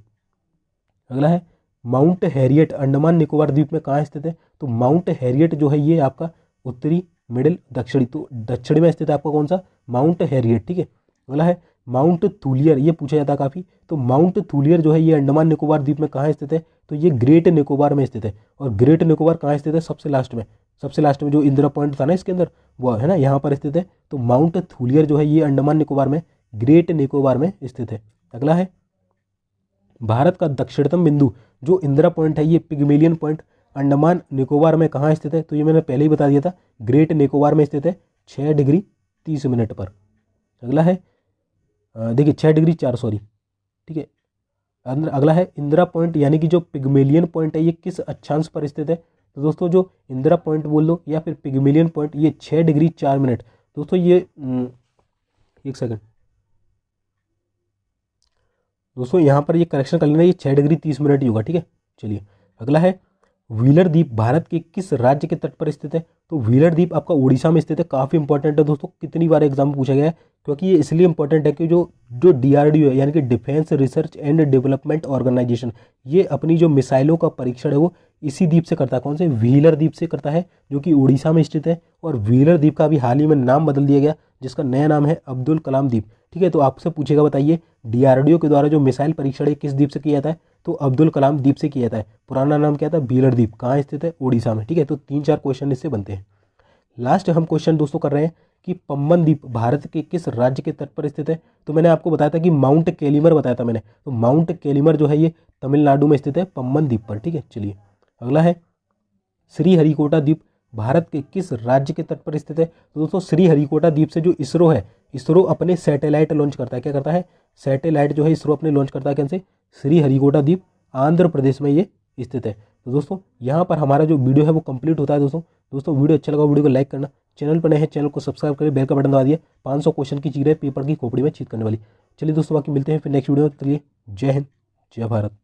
अगला है, माउंट हैरियट अंडमान निकोबार द्वीप में कहाँ स्थित है? तो माउंट हैरियट जो है ये आपका उत्तरी, मिडिल, दक्षिणी, तो दक्षिणी में स्थित है आपका कौन सा? माउंट हैरियट, ठीक है। अगला है, माउंट थूलियर, ये पूछा जाता है काफ़ी। तो माउंट थूलियर जो है ये अंडमान निकोबार द्वीप में कहाँ स्थित है? तो ये ग्रेट निकोबार में स्थित है। और ग्रेट निकोबार कहाँ स्थित है? सबसे लास्ट में जो इंदिरा पॉइंट था ना इसके अंदर, वो है ना, यहाँ पर स्थित है। तो माउंट थूलियर जो है ये अंडमान निकोबार में, ग्रेट निकोबार में स्थित है। अगला है, भारत का दक्षिणतम बिंदु जो इंदिरा पॉइंट है ये पिग्मेलियन पॉइंट अंडमान निकोबार में कहाँ स्थित है? तो ये मैंने पहले ही बता दिया था, ग्रेट निकोबार में स्थित है 6 डिग्री 30 मिनट पर। अगला है, देखिए 6 डिग्री 4, सॉरी, ठीक है। अगला है, इंदिरा पॉइंट यानी कि जो पिग्मेलियन पॉइंट है ये किस अक्षांश पर स्थित है? तो दोस्तों जो इंदिरा पॉइंट बोल लो या फिर पिग्मेलियन पॉइंट, ये 6 डिग्री 4 मिनट। दोस्तों ये एक सेकंड दोस्तों, यहाँ पर ये करेक्शन कर लेना, ये 6 डिग्री 30 मिनट ही होगा, ठीक है। चलिए अगला है, व्हीलर द्वीप भारत के किस राज्य के तट पर स्थित है? तो व्हीलर द्वीप आपका उड़ीसा में स्थित है। काफ़ी इंपॉर्टेंट है दोस्तों, कितनी बार एग्जाम में पूछा गया है, क्योंकि ये इसलिए इंपॉर्टेंट है कि जो जो DRDO है यानी कि defence research and development organisation, ये अपनी जो मिसाइलों का परीक्षण है वो इसी द्वीप से करता है। कौन से? व्हीलर द्वीप से करता है, जो कि उड़ीसा में स्थित है। और व्हीलर द्वीप का अभी हाल ही में नाम बदल दिया गया, जिसका नया नाम है अब्दुल कलाम द्वीप। ठीक है, तो आपसे पूछेगा बताइए DRDO के द्वारा जो मिसाइल परीक्षण है किस द्वीप से किया जाता है? तो अब्दुल कलाम द्वीप से किया जाता है। पुराना नाम क्या था? व्हीलर द्वीप। कहाँ स्थित है? उड़ीसा में। ठीक है, तो 3-4 क्वेश्चन इससे बनते हैं। लास्ट हम क्वेश्चन दोस्तों कर रहे हैं कि पम्बन द्वीप भारत के किस राज्य के तट पर स्थित है? तो मैंने आपको बताया था कि माउंट केलिमर बताया था मैंने, तो माउंट केलिमर जो है ये तमिलनाडु में स्थित है, पम्बन द्वीप पर। ठीक है, चलिए अगला है श्रीहरिकोटा द्वीप भारत के किस राज्य के तट पर स्थित है? तो दोस्तों श्रीहरिकोटा द्वीप से जो इसरो है, इसरो अपने सैटेलाइट लॉन्च करता है। क्या करता है? सैटेलाइट जो है इसरो अपने लॉन्च करता है। कैसे? श्रीहरिकोटा द्वीप आंध्र प्रदेश में ये स्थित है। तो दोस्तों यहाँ पर हमारा जो वीडियो है वो कंप्लीट होता है। दोस्तों वीडियो अच्छा लगा वीडियो को लाइक करना, चैनल पर नए हैं चैनल को सब्सक्राइब करें, बेल का बटन दबा दिए। 500 क्वेश्चन की चीज़ है पेपर की खोपड़ी में छीत करने वाली। चलिए दोस्तों बाकी मिलते हैं फिर नेक्स्ट वीडियो में। चलिए जय हिंद, जय भारत।